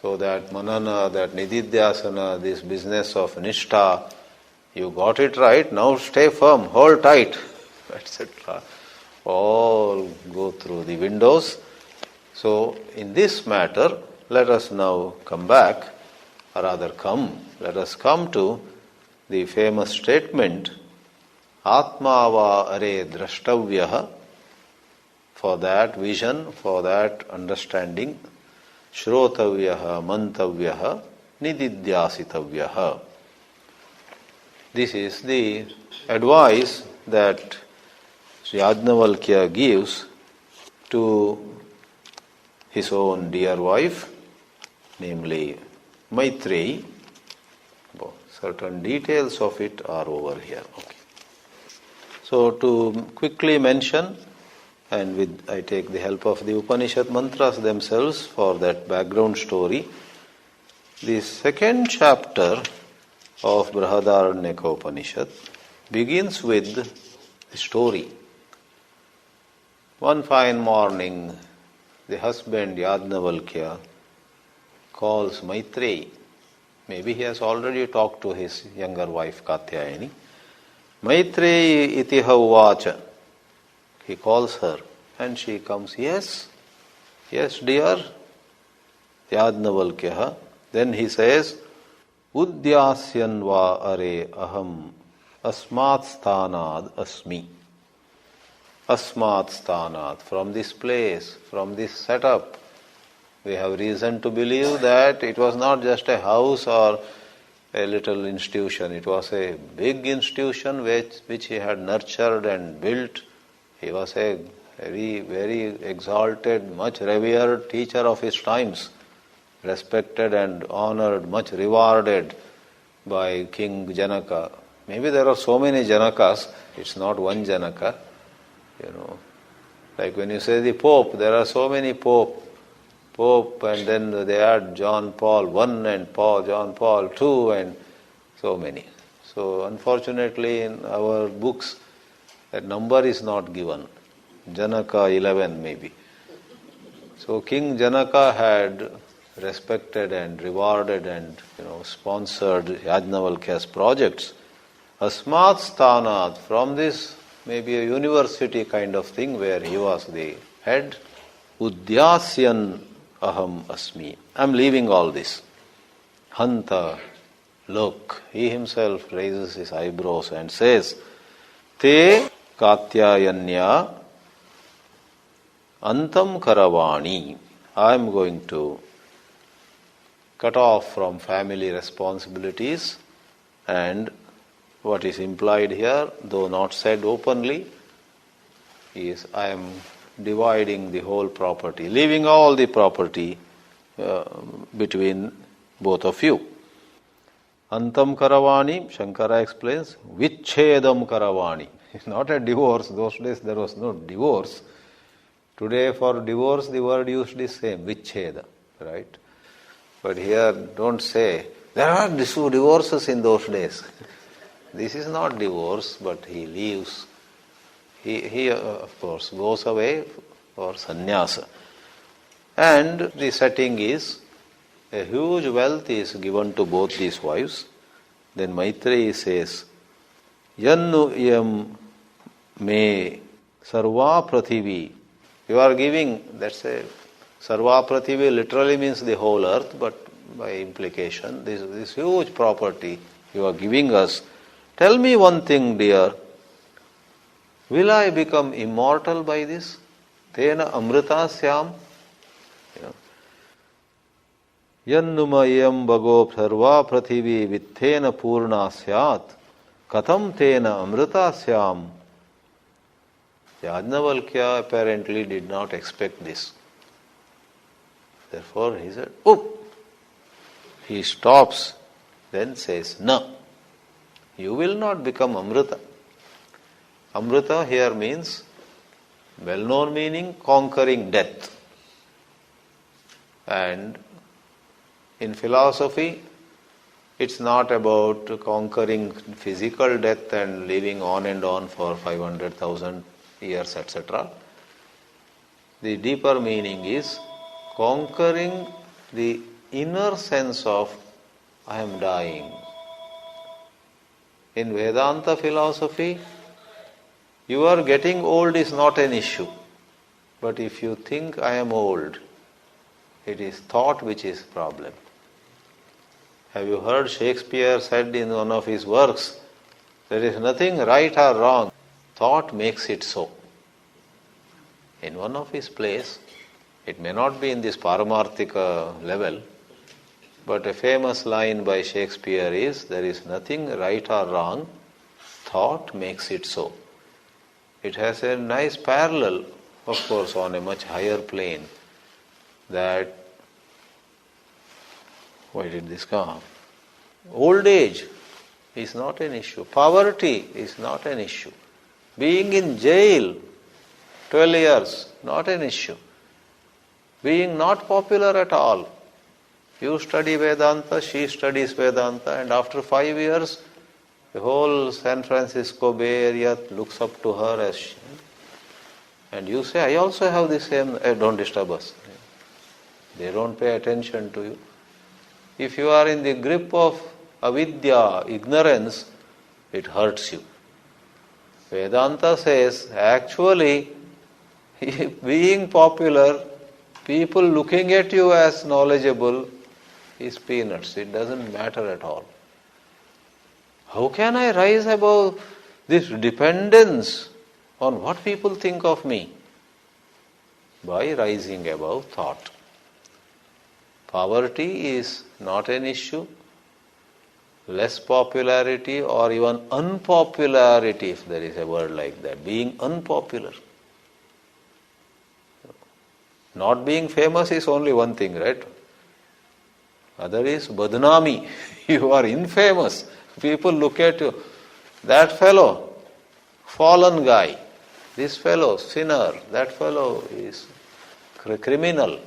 So that manana, that nididhyasana, this business of nishtha, you got it right, now stay firm, hold tight, etc. All go through the windows. So in this matter, let us now come back, or rather let us come to the famous statement, Atma va are drashtavyaha. For that vision, for that understanding, Shrotavyaha, mantavyaha, nididhyasitavyaha. This is the advice that Sri Yajnavalkya gives to his own dear wife, namely Maitreyi. Certain details of it are over here. Okay. So to quickly mention, and I take the help of the Upanishad mantras themselves for that background story. The second chapter of Brihadaranyaka Upanishad begins with the story. One fine morning, the husband Yajnavalkya calls Maitreyi. Maybe he has already talked to his younger wife Katyayani. Maitreyi itiha uvacha. He calls her and she comes, yes, dear, Yajnavalkya. Then he says, Udyasyan va are aham asmat sthanad asmi. Asmat sthanad, from this place, from this setup, we have reason to believe that it was not just a house or a little institution. It was a big institution which he had nurtured and built. He was a very, very exalted, much revered teacher of his times, respected and honored, much rewarded by King Janaka. Maybe there are so many Janakas, it's not one Janaka. Like when you say the Pope, there are so many Pope, and then they add John Paul I and John Paul II and so many. So unfortunately in our books that number is not given. Janaka 11 maybe. So King Janaka had respected and rewarded and sponsored Yajnavalkya's projects. Asmat sthanat, from this maybe a university kind of thing where he was the head. Udyasyan aham asmi. I am leaving all this. Hanta, look, he himself raises his eyebrows and says, Te katyayanya antam karavani. I am going to cut off from family responsibilities, and what is implied here, though not said openly, is I am dividing the whole property, leaving all the property between both of you. Antam karavani, Shankara explains, vichedam karavani. It's not a divorce. Those days there was no divorce. Today for divorce the word used is same, vicheda, right? But here don't say, there are divorces in those days. This is not divorce, but he leaves. He of course goes away for sannyasa. And the setting is, a huge wealth is given to both these wives. Then Maitreyi says, Yannu iyam me sarva prathivi. You are giving, that's a sarva prathivi literally means the whole earth, but by implication, this huge property you are giving us. Tell me one thing, dear. Will I become immortal by this? Tena amrita syam. Yannuma iyam bhago sarva prathivi vitthena purna syat. Katham tena amrita syam. Yajnavalkya apparently did not expect this. Therefore he said, oh! He stops, then says, no. You will not become amrita. Amrita here means, well-known meaning, conquering death. And in philosophy, it's not about conquering physical death and living on and on for 500,000 years, etc. The deeper meaning is conquering the inner sense of, I am dying. In Vedanta philosophy, your getting old is not an issue. But if you think I am old, it is thought which is problem. Have you heard Shakespeare said in one of his works, there is nothing right or wrong, thought makes it so. In one of his plays, It may not be in this Paramarthika level, but a famous line by Shakespeare is, there is nothing right or wrong, thought makes it so. It has a nice parallel, of course, on a much higher plane, that, why did this come? Old age is not an issue. Poverty is not an issue. Being in jail 12 years, not an issue. Being not popular at all. You study Vedanta, she studies Vedanta, and after 5 years, the whole San Francisco Bay Area looks up to her as she. And you say, I also have the same, don't disturb us. They don't pay attention to you. If you are in the grip of avidya, ignorance, it hurts you. Vedanta says, actually, being popular, people looking at you as knowledgeable is peanuts. It doesn't matter at all. How can I rise above this dependence on what people think of me? By rising above thought. Poverty is not an issue. Less popularity or even unpopularity, if there is a word like that, being unpopular. Not being famous is only one thing, right? Other is badnami. You are infamous. People look at you. That fellow, fallen guy. This fellow, sinner. That fellow is criminal.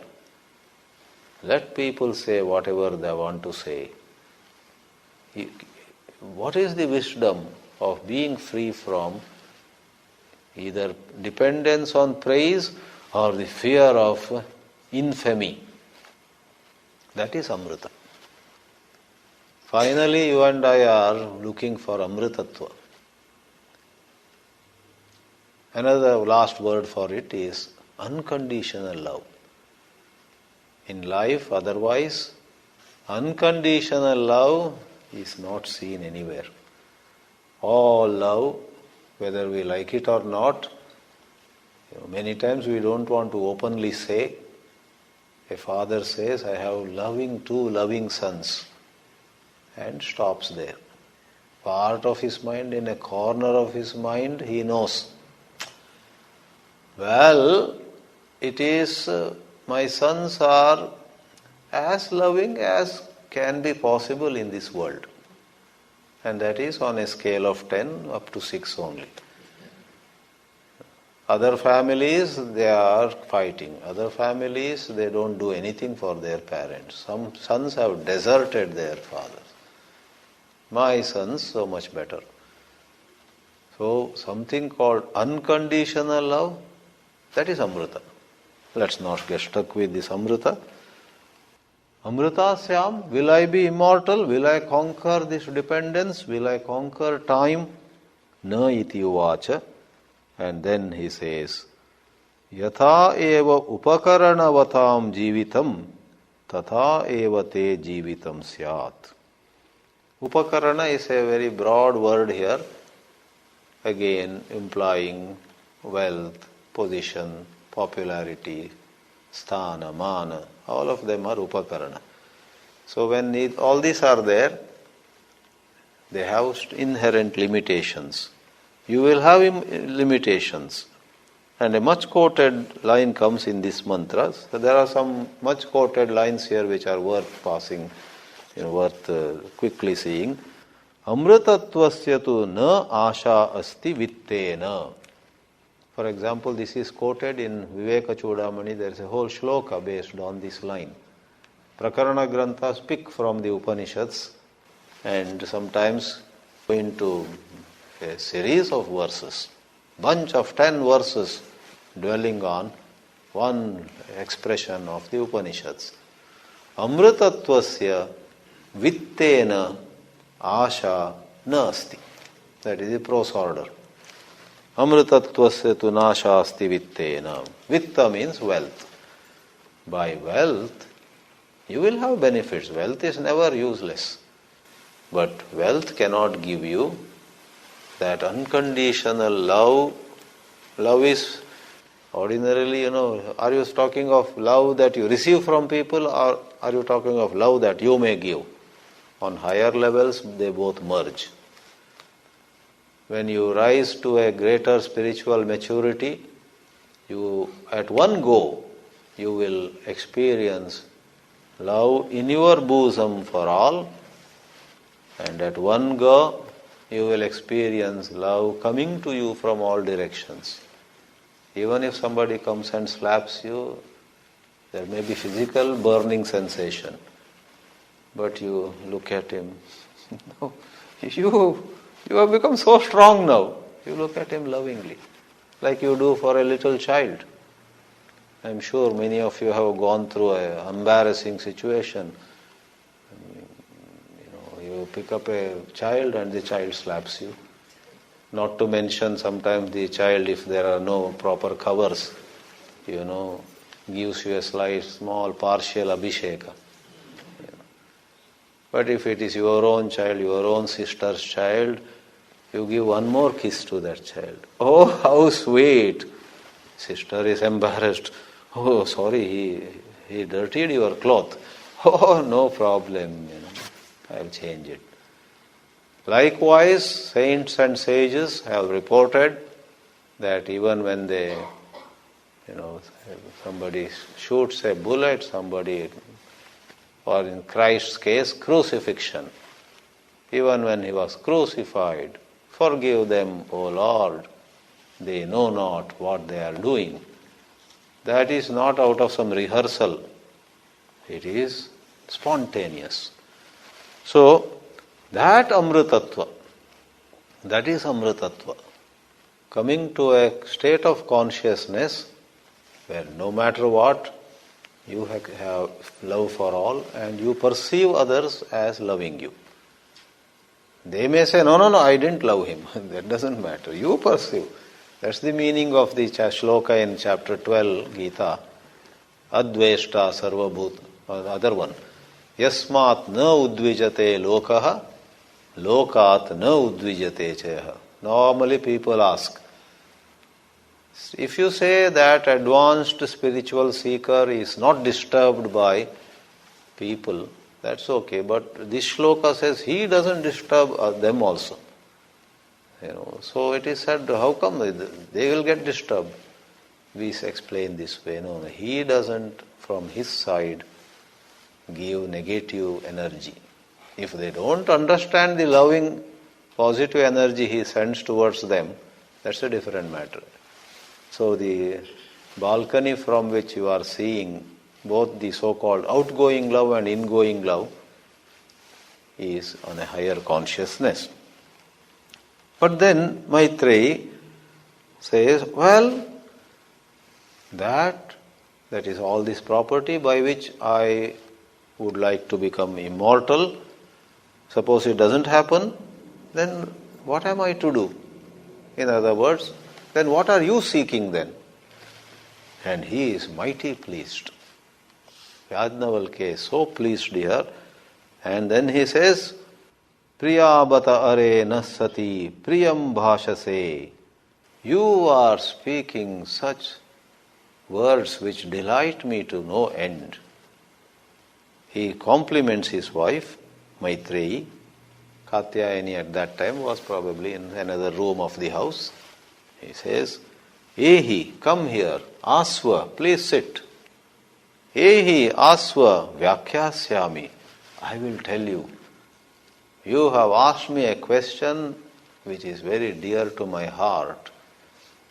Let people say whatever they want to say. What is the wisdom of being free from either dependence on praise or the fear of infamy? That is Amrita. Finally, you and I are looking for Amritatva. Another last word for it is unconditional love. In life, otherwise, unconditional love is not seen anywhere. All love, whether we like it or not, many times we don't want to openly say. A father says, I have two loving sons, and stops there. Part of his mind, in a corner of his mind, he knows. Well, it is, my sons are as loving as can be possible in this world. And that is on a scale of 10 up to 6 only. Other families, they are fighting. Other families, they don't do anything for their parents. Some sons have deserted their fathers. My sons, so much better. So, something called unconditional love, that is Amrita. Let's not get stuck with this Amrita. Amritasyam, will I be immortal? Will I conquer this dependence? Will I conquer time? Na iti uvacha. And then he says, Yatha eva upakarana jivitam, tatha eva te jivitam syat. Upakarana is a very broad word here, again implying wealth, position, popularity, sthana, mana, all of them are upakarana. So when all these are there, they have inherent limitations. You will have limitations. And a much quoted line comes in this mantra. So there are some much quoted lines here which are worth passing, worth quickly seeing. Amritatvasya tu na asha asti vittena. For example, this is quoted in Viveka Chudamani. There is a whole shloka based on this line. Prakarana Granthas pick from the Upanishads and sometimes go into a series of verses, bunch of 10 verses dwelling on one expression of the Upanishads. Amritatvasya vittena asha na asti. That is the prose order. Amritatvasya tu nasha asti vittena. Vitta means wealth. By wealth, you will have benefits. Wealth is never useless. But wealth cannot give you that unconditional love. Love is Ordinarily, are you talking of love that you receive from people, or are you talking of love that you may give? On higher levels, they both merge. When you rise to a greater spiritual maturity, you at one go, you will experience love in your bosom for all, and at one go, you will experience love coming to you from all directions. Even if somebody comes and slaps you, there may be physical burning sensation, but you look at him. No, you have become so strong now. You look at him lovingly, like you do for a little child. I'm sure many of you have gone through an embarrassing situation. You pick up a child and the child slaps you. Not to mention sometimes the child, if there are no proper covers, gives you a slight, small, partial abhisheka. But if it is your own child, your own sister's child, you give one more kiss to that child. Oh, how sweet! Sister is embarrassed. Oh, sorry, he dirtied your cloth. Oh, no problem, I'll change it. Likewise, saints and sages have reported that even when they, somebody shoots a bullet, somebody, or in Christ's case, crucifixion, even when he was crucified, forgive them, O Lord, they know not what they are doing. That is not out of some rehearsal. It is spontaneous. So, that Amritattva, that is Amritattva. Coming to a state of consciousness where no matter what, you have love for all and you perceive others as loving you. They may say, no, I didn't love him. That doesn't matter. You perceive. That's the meaning of the shloka in chapter 12, Gita. Adveshta sarvabhut, or the other one. Yasmat na udvijate lokaha, lokat na udvijate chayaha. Normally people ask, if you say that advanced spiritual seeker is not disturbed by people, that's okay. But this shloka says he doesn't disturb them also. So it is said, how come they will get disturbed? We explain this way. No, he doesn't from his side give negative energy. If they don't understand the loving, positive energy he sends towards them, that's a different matter. So the balcony from which you are seeing both the so-called outgoing love and ingoing love is on a higher consciousness. But then Maitreyi says, well, that is all this property by which I would like to become immortal. Suppose it doesn't happen, then what am I to do? In other words, then what are you seeking then? And he is mighty pleased. Yajnavalkya is so pleased here. And then he says, Priya bata are nasati priyam bhāshyase. You are speaking such words which delight me to no end. He compliments his wife, Maitreyi. Katyayani at that time was probably in another room of the house. He says, Ehi, come here, Asva, please sit. Ehi, Asva, Vyakyasyami, I will tell you. You have asked me a question which is very dear to my heart.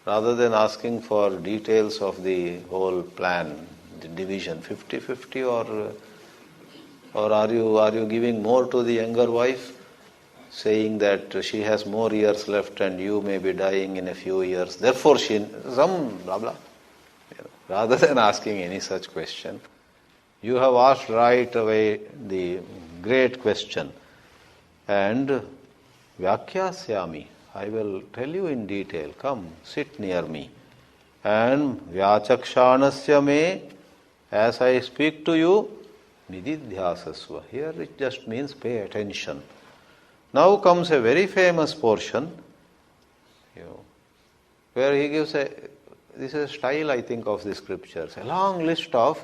Rather than asking for details of the whole plan, the division, 50-50, or are you giving more to the younger wife, saying that she has more years left and you may be dying in a few years, therefore some blah blah. Rather than asking any such question, you have asked right away the great question. And Vyakyasyami, I will tell you in detail. Come, sit near me. And Vyachakshanasya me, as I speak to you, Nididhyasasva. Here it just means pay attention. Now comes a very famous portion, where he gives a this is a style I think of the scriptures. A long list of,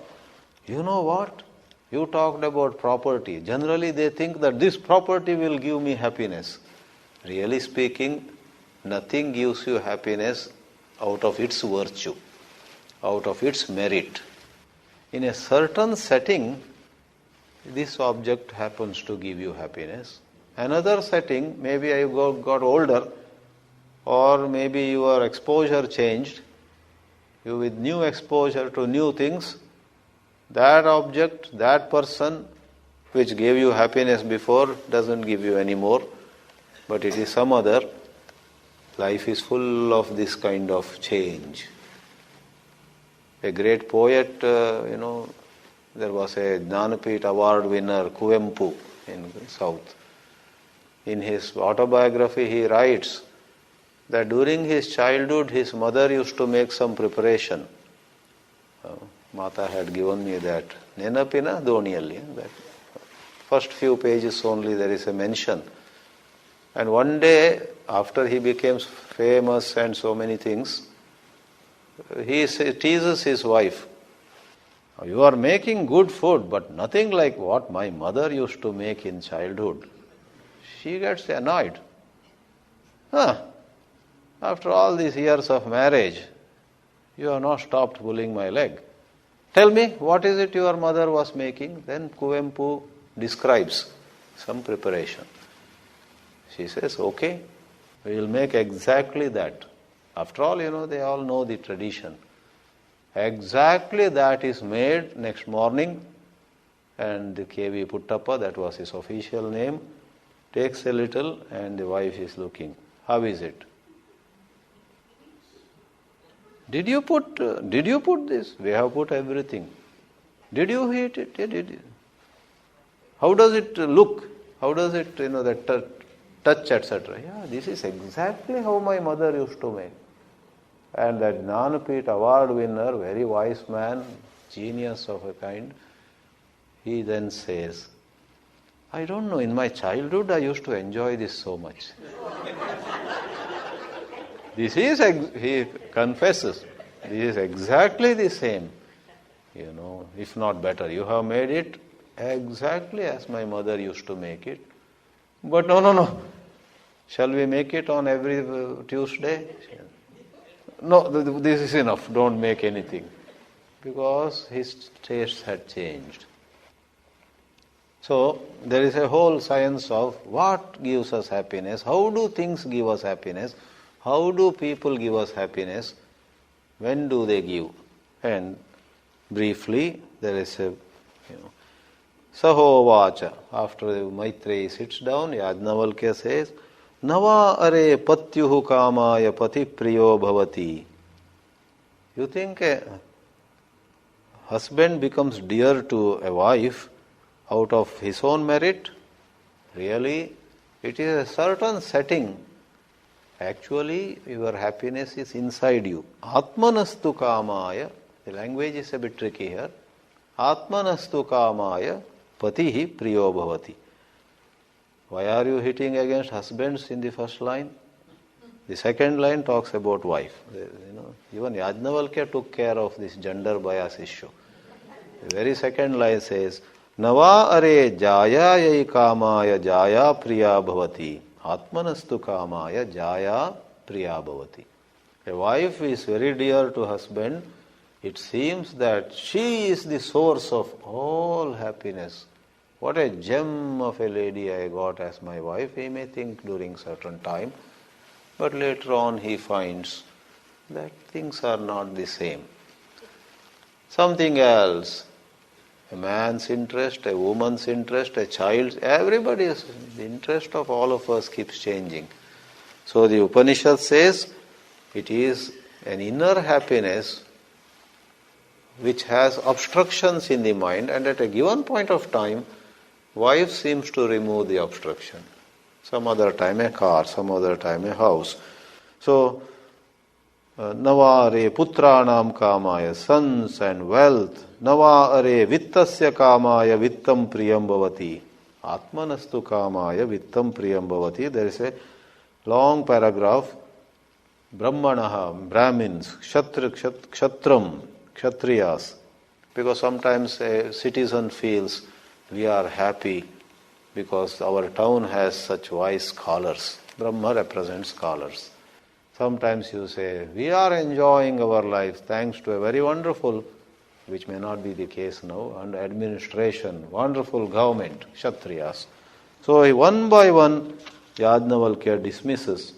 you know what? You talked about property. Generally they think that this property will give me happiness. Really speaking, nothing gives you happiness out of its virtue, out of its merit. In a certain setting, this object happens to give you happiness. Another setting, maybe you got older, or maybe your exposure changed, you with new exposure to new things, that object, that person which gave you happiness before doesn't give you anymore, but it is some other. Life is full of this kind of change. A great poet, there was a Jnanapith award winner, Kuvempu, in South. In his autobiography he writes that during his childhood his mother used to make some preparation. Mata had given me that. Nenapina Doniyalli. That first few pages only there is a mention. And one day, after he became famous and so many things, he teases his wife. You are making good food, but nothing like what my mother used to make in childhood. She gets annoyed. After all these years of marriage, you have not stopped pulling my leg. Tell me, what is it your mother was making? Then Kuvempu describes some preparation. She says, okay, we will make exactly that. After all, they all know the tradition. Exactly that is made next morning, and the KV Puttappa, that was his official name, takes a little and the wife is looking. How is it? Did you put this? We have put everything. Did you heat it? How does it look? How does it, that touch, etc.? Yeah, this is exactly how my mother used to make. And that Jnanapith award winner, very wise man, genius of a kind, he then says, I don't know, in my childhood I used to enjoy this so much. He confesses, this is exactly the same, if not better. You have made it exactly as my mother used to make it. But no. Shall we make it on every Tuesday? No, this is enough. Don't make anything. Because his tastes had changed. So, there is a whole science of what gives us happiness, how do things give us happiness, how do people give us happiness, when do they give? And briefly, there is a, Sahovacha. After Maitreyi sits down, Yajnavalkya says, Nava are patyuhu kamaya pati priyo bhavati. You think a husband becomes dear to a wife out of his own merit? Really? It is a certain setting. Actually, your happiness is inside you. Atmanastu kamaya. The language is a bit tricky here. Atmanastu kamaya patihi priyo bhavati. Why are you hitting against husbands in the first line? The second line talks about wife. Even Yajnavalkya took care of this gender bias issue. The very second line says, Nava are jaya yai kamaya jaya priya bhavati. Atmanastu kamaya jaya priya bhavati. A wife is very dear to husband. It seems that she is the source of all happiness. What a gem of a lady I got as my wife, he may think during certain time, but later on he finds that things are not the same. Something else, a man's interest, a woman's interest, a child's, everybody's, the interest of all of us keeps changing. So the Upanishad says it is an inner happiness which has obstructions in the mind, and at a given point of time, wife seems to remove the obstruction. Some other time a car, some other time a house. So, Nava are putranam kamaya, sons and wealth. Nava are vittasya kamaya vittam priyam bhavati. Atmanastu kamaya vittam priyam bhavati. There is a long paragraph Brahmanaha, Brahmins, Kshatram, Kshatriyas. Because sometimes a citizen feels we are happy because our town has such wise scholars. Brahma represents scholars. Sometimes you say, we are enjoying our lives thanks to a very wonderful, which may not be the case now, and administration, wonderful government, Kshatriyas. So one by one, Yajnavalkya dismisses,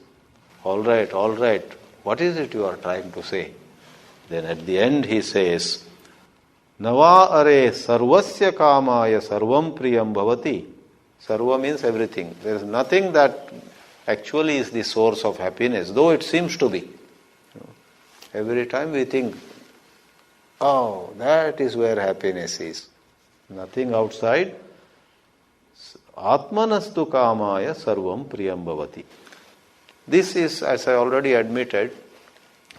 all right, what is it you are trying to say? Then at the end he says, Nava are sarvasya kamaya sarvam priyam bhavati. Sarva means everything. There is nothing that actually is the source of happiness, though it seems to be. Every time we think, oh, that is where happiness is. Nothing outside. Atmanastu kamaya sarvam priyam bhavati. This is, as I already admitted,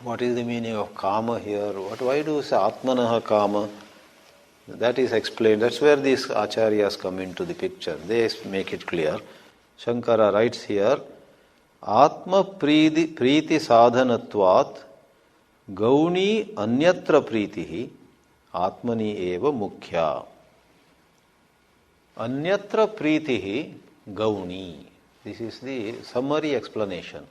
what is the meaning of kama here? Why do you say atmanaha kama? That is explained. That's where these acharyas come into the picture. They make it clear. Shankara writes here, Atma priti sadhanatvat gauni anyatra pritihi atmani eva mukhya. Anyatra pritihi gauni. This is the summary explanation.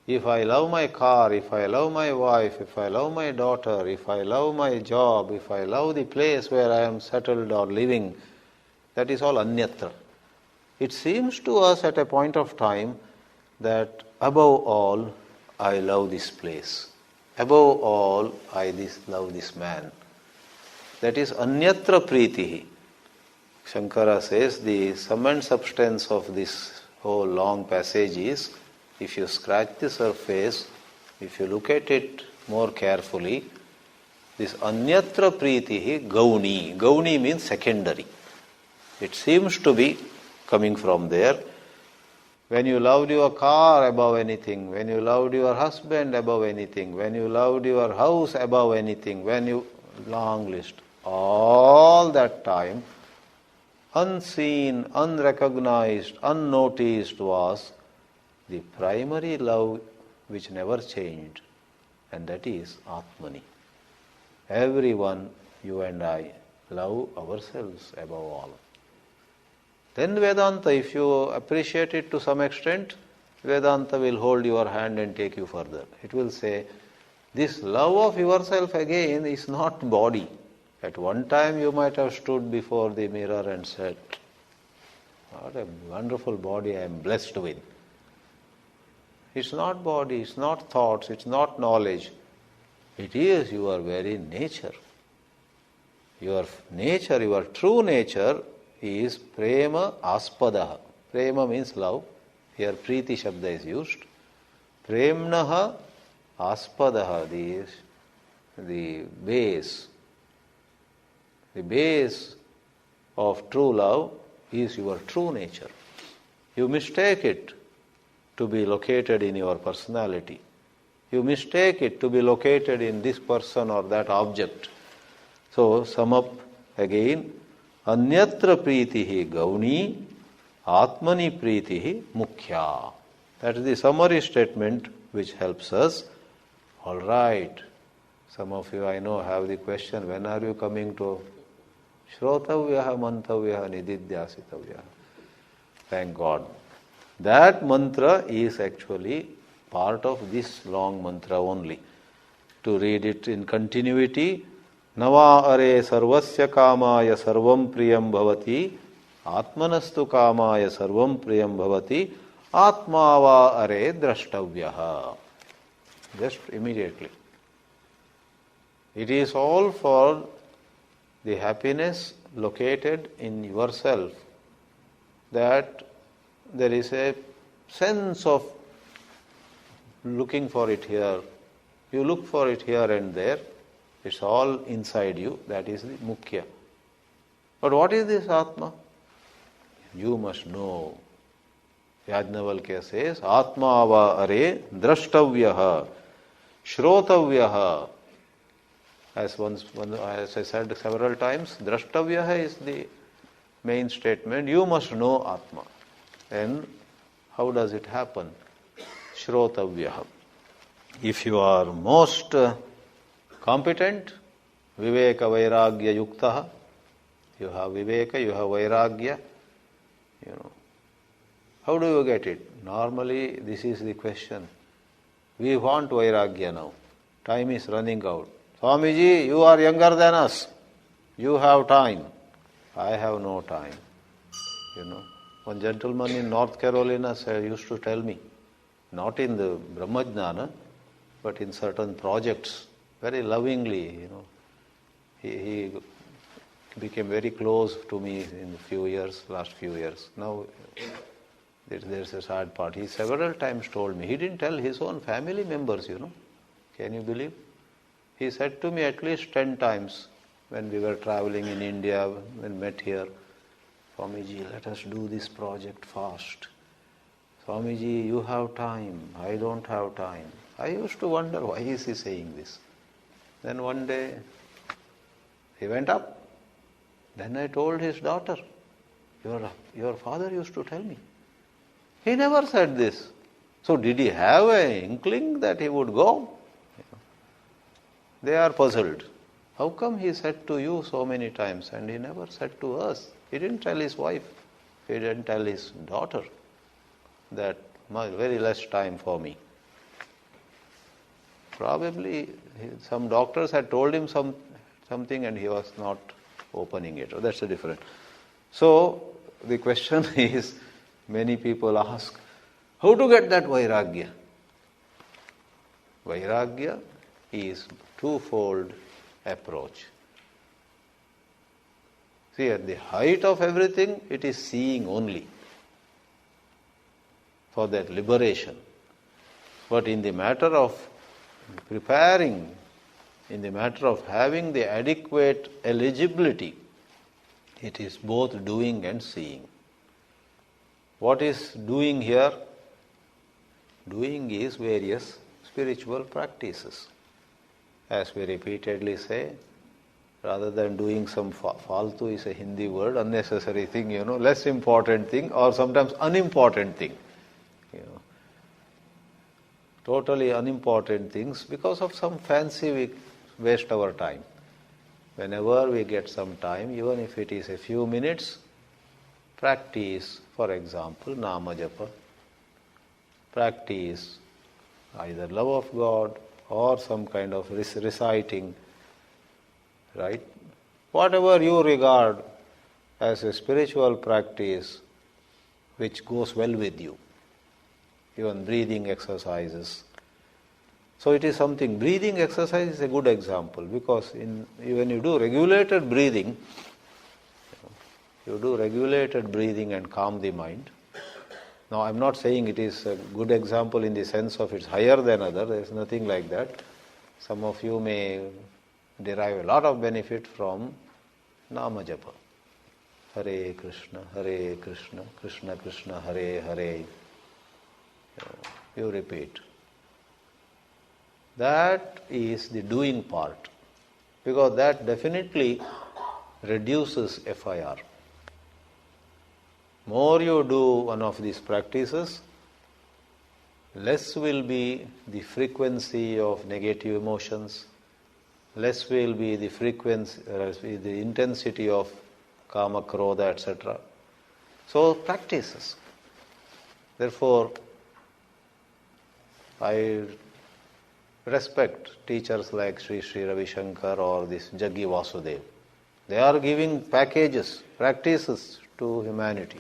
If I love my car, if I love my wife, if I love my daughter, if I love my job, if I love the place where I am settled or living, that is all anyatra. It seems to us at a point of time that above all, I love this place. Above all, I love this man. That is anyatra pritihi. Shankara says the sum and substance of this whole long passage is, if you scratch the surface, if you look at it more carefully, this anyatra pritihi gauni. Gauni means secondary. It seems to be coming from there. When you loved your car above anything, when you loved your husband above anything, when you loved your house above anything, when you, long list, all that time, unseen, unrecognized, unnoticed was the primary love which never changed, and that is Atmani. Everyone, you and I, love ourselves above all. Then Vedanta, if you appreciate it to some extent, Vedanta will hold your hand and take you further. It will say, this love of yourself again is not body. At one time you might have stood before the mirror and said, what a wonderful body I am blessed with. It's not body, it's not thoughts, it's not knowledge. It is your very nature. Your nature, your true nature is prema aspadaha. Prema means love. Here priti shabda is used. Premnaha aspadaha, the base. The base of true love is your true nature. You mistake it to be located in your personality. You mistake it to be located in this person or that object. So sum up again, anyatra pritihi gauni, atmani pritihi mukhya. That is the summary statement which helps us. All right. Some of you I know have the question, when are you coming to Shrotavyaha mantavyaha nididhyasitavyaha? Thank God. That mantra is actually part of this long mantra only. To read it in continuity, Nava are sarvasya kamaya sarvam priyam bhavati, atmanastu kamaya sarvam priyam bhavati, atmava are drashtavyaha. Just immediately. It is all for the happiness located in yourself, that there is a sense of looking for it here. You look for it here and there. It's all inside you. That is the mukhya. But what is this Atma? You must know. Yajnavalkya says, Atma ava are drashtavyaha, shrotavyaha. As I said several times, drashtavyaha is the main statement. You must know Atma. And how does it happen? Shrotavyaha. If you are most competent, Viveka Vairagya Yuktaha, you have Viveka, you have Vairagya, How do you get it? Normally, this is the question. We want Vairagya now. Time is running out. Swāmiji, you are younger than us. You have time. I have no time. One gentleman in North Carolina used to tell me, not in the Brahmajnana, but in certain projects, very lovingly, he became very close to me in last few years. Now, there's a sad part. He several times told me, he didn't tell his own family members, Can you believe? He said to me at least 10 times when we were traveling in India, when met here, Swāmiji, let us do this project fast. Swāmiji, you have time. I don't have time. I used to wonder, why is he saying this? Then one day, he went up. Then I told his daughter, your father used to tell me. He never said this. So did he have an inkling that he would go? They are puzzled. How come he said to you so many times and he never said to us? He didn't tell his wife. He didn't tell his daughter that very less time for me. Probably some doctors had told him something and he was not opening it. That's a different. So the question is, many people ask, how to get that Vairagya? Vairagya is twofold approach. See, at the height of everything, it is seeing only for that liberation. But in the matter of preparing, in the matter of having the adequate eligibility, it is both doing and seeing. What is doing here? Doing is various spiritual practices. As we repeatedly say, rather than doing some faltu is a Hindi word, unnecessary thing, less important thing or sometimes unimportant thing. Totally unimportant things because of some fancy we waste our time. Whenever we get some time, even if it is a few minutes, practice, for example, Nama Japa. Practice either love of God or some kind of reciting, right? Whatever you regard as a spiritual practice which goes well with you. Even breathing exercises. So it is something, breathing exercise is a good example because when you do regulated breathing, and calm the mind. Now, I'm not saying it is a good example in the sense of it's higher than other. There's nothing like that. Some of you may derive a lot of benefit from Nama Japa. Hare Krishna, Krishna Krishna, Hare Hare. You repeat. That is the doing part. Because that definitely reduces FIR. More you do one of these practices, less will be the frequency of negative emotions, less will be the frequency, the intensity of kama, krodha, etc. So practices. Therefore, I respect teachers like Sri Ravi Shankar or this Jaggi Vasudev. They are giving packages, practices to humanity.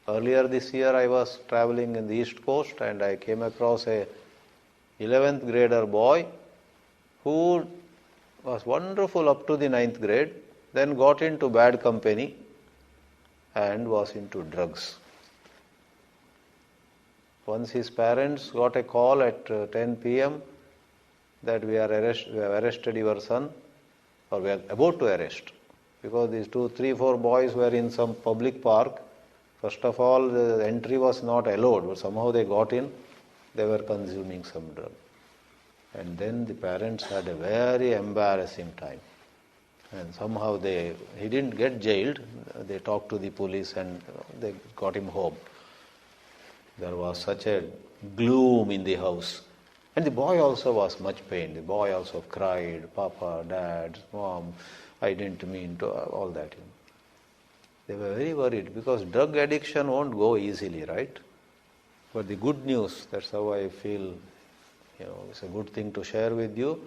Earlier this year I was traveling in the East Coast and I came across a 11th grader boy who was wonderful up to the 9th grade, then got into bad company and was into drugs. Once his parents got a call at 10 p.m. that we have arrested your son, or we are about to arrest, because these 2, 3, 4 boys were in some public park. First of all, the entry was not allowed, but somehow they got in. They were consuming some drug. And then the parents had a very embarrassing time. And somehow he didn't get jailed. They talked to the police and they got him home. There was such a gloom in the house. And the boy also was much pained. The boy also cried, Papa, Dad, Mom, I didn't mean to, all that. They were very worried because drug addiction won't go easily, right? But the good news, that's how I feel, it's a good thing to share with you.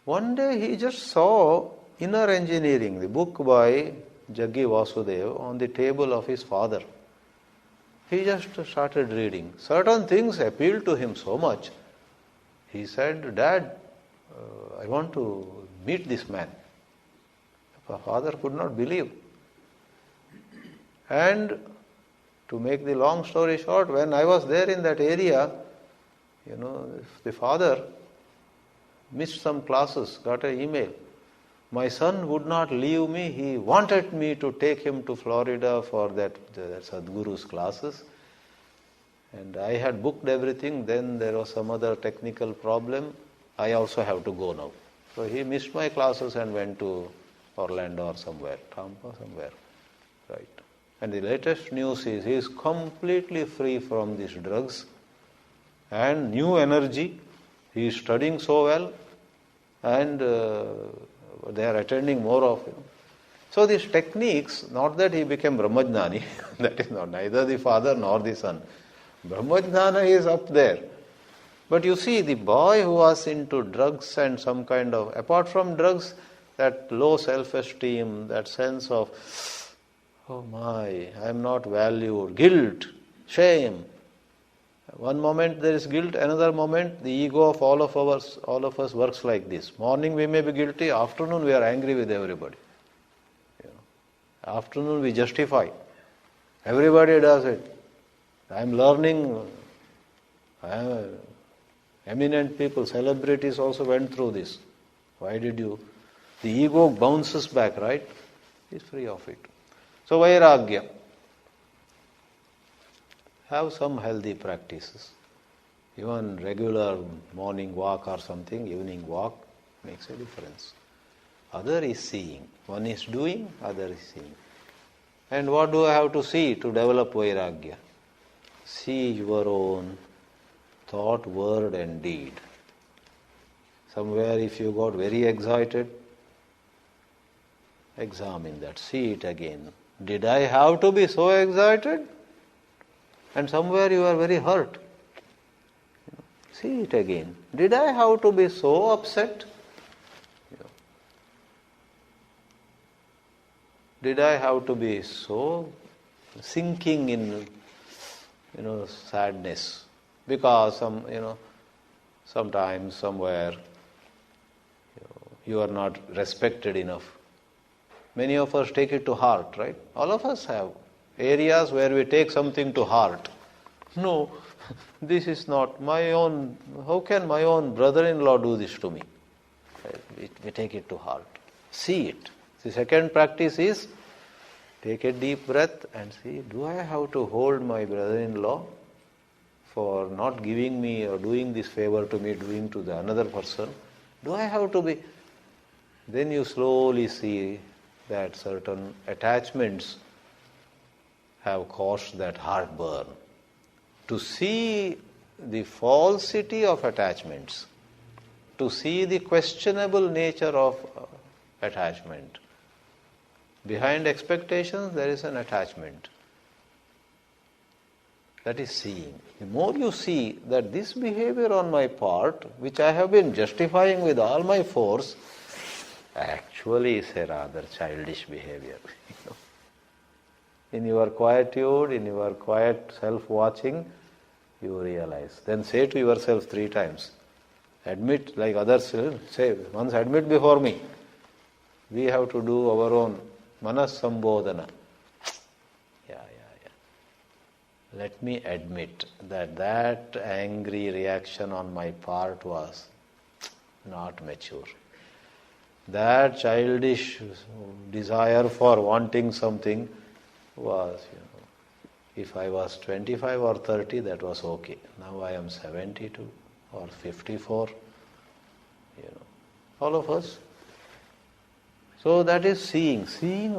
One day he just saw Inner Engineering, the book by Jaggi Vasudev, on the table of his father. He just started reading. Certain things appealed to him so much. He said, Dad, I want to meet this man. The father could not believe. And to make the long story short, when I was there in that area, the father missed some classes, got an email. My son would not leave me. He wanted me to take him to Florida for that Sadhguru's classes. And I had booked everything. Then there was some other technical problem. I also have to go now. So he missed my classes and went to Orlando or somewhere, Tampa somewhere. Right. And the latest news is he is completely free from these drugs and new energy. He is studying so well and they are attending more of him. So these techniques, not that he became Brahmajnani, that is not neither the father nor the son. Brahmajnana is up there. But you see, the boy who was into drugs and some kind of, apart from drugs, that low self-esteem, that sense of, oh my, I am not valued, guilt, shame. One moment there is guilt, another moment the ego of all of us works like this. Morning we may be guilty, afternoon we are angry with everybody. Afternoon we justify. Everybody does it. I am learning. Eminent people, celebrities also went through this. Why did you? The ego bounces back, right? He's free of it. So Vairagya. Have some healthy practices. Even regular morning walk or something, evening walk makes a difference. Other is seeing. One is doing, other is seeing. And what do I have to see to develop Vairagya? See your own thought, word and deed. Somewhere if you got very excited, examine that, see it again. Did I have to be so excited? And somewhere you are very hurt. See it again. Did I have to be so upset? Did I have to be so sinking in sadness? Because sometimes, somewhere, you are not respected enough. Many of us take it to heart, right? All of us have areas where we take something to heart. No, this is not my own. How can my own brother-in-law do this to me? We take it to heart. See it. The second practice is take a deep breath and see, do I have to hold my brother-in-law for not giving me or doing this favor to me, doing to the another person? Do I have to be? Then you slowly see that certain attachments have caused that heartburn. To see the falsity of attachments, to see the questionable nature of attachment. Behind expectations there is an attachment. That is seeing. The more you see that this behavior on my part, which I have been justifying with all my force, actually is a rather childish behavior. In your quietude, in your quiet self-watching, you realize. Then say to yourself 3 times. Admit, like others say, once admit before me. We have to do our own manas sambodhana. Let me admit that angry reaction on my part was not mature. That childish desire for wanting something was, if I was 25 or 30, that was okay. Now I am 72 or 54, all of us. So that is seeing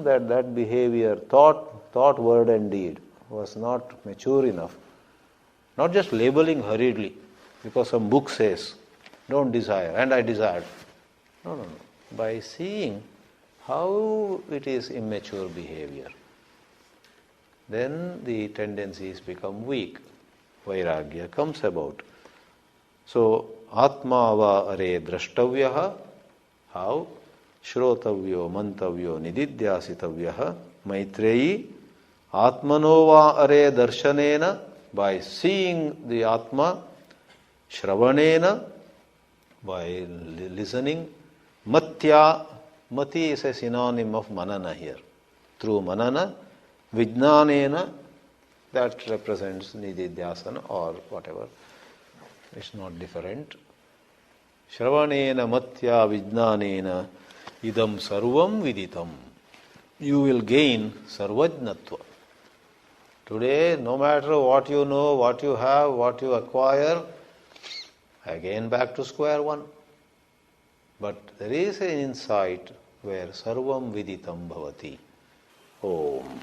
that behavior, thought, word and deed was not mature enough. Not just labeling hurriedly, because some book says, don't desire, and I desired. No. By seeing how it is immature behavior, then the tendencies become weak. Vairagya comes about. So, Atma va are drashtavyaha, how? Shrotavyo, mantavyo, nididhyasitavyaha, Maitreyi, Atmano va are darshanena, by seeing the Atma, Shravanena, by listening, Matya, Mati is a synonym of manana here. Through manana, Vijnanena, that represents nididhyasana or whatever. It's not different. Shravanena matya vijnanena idam sarvam viditam. You will gain sarvajnatva. Today, no matter what you know, what you have, what you acquire, again back to square one. But there is an insight where sarvam viditam bhavati. Om.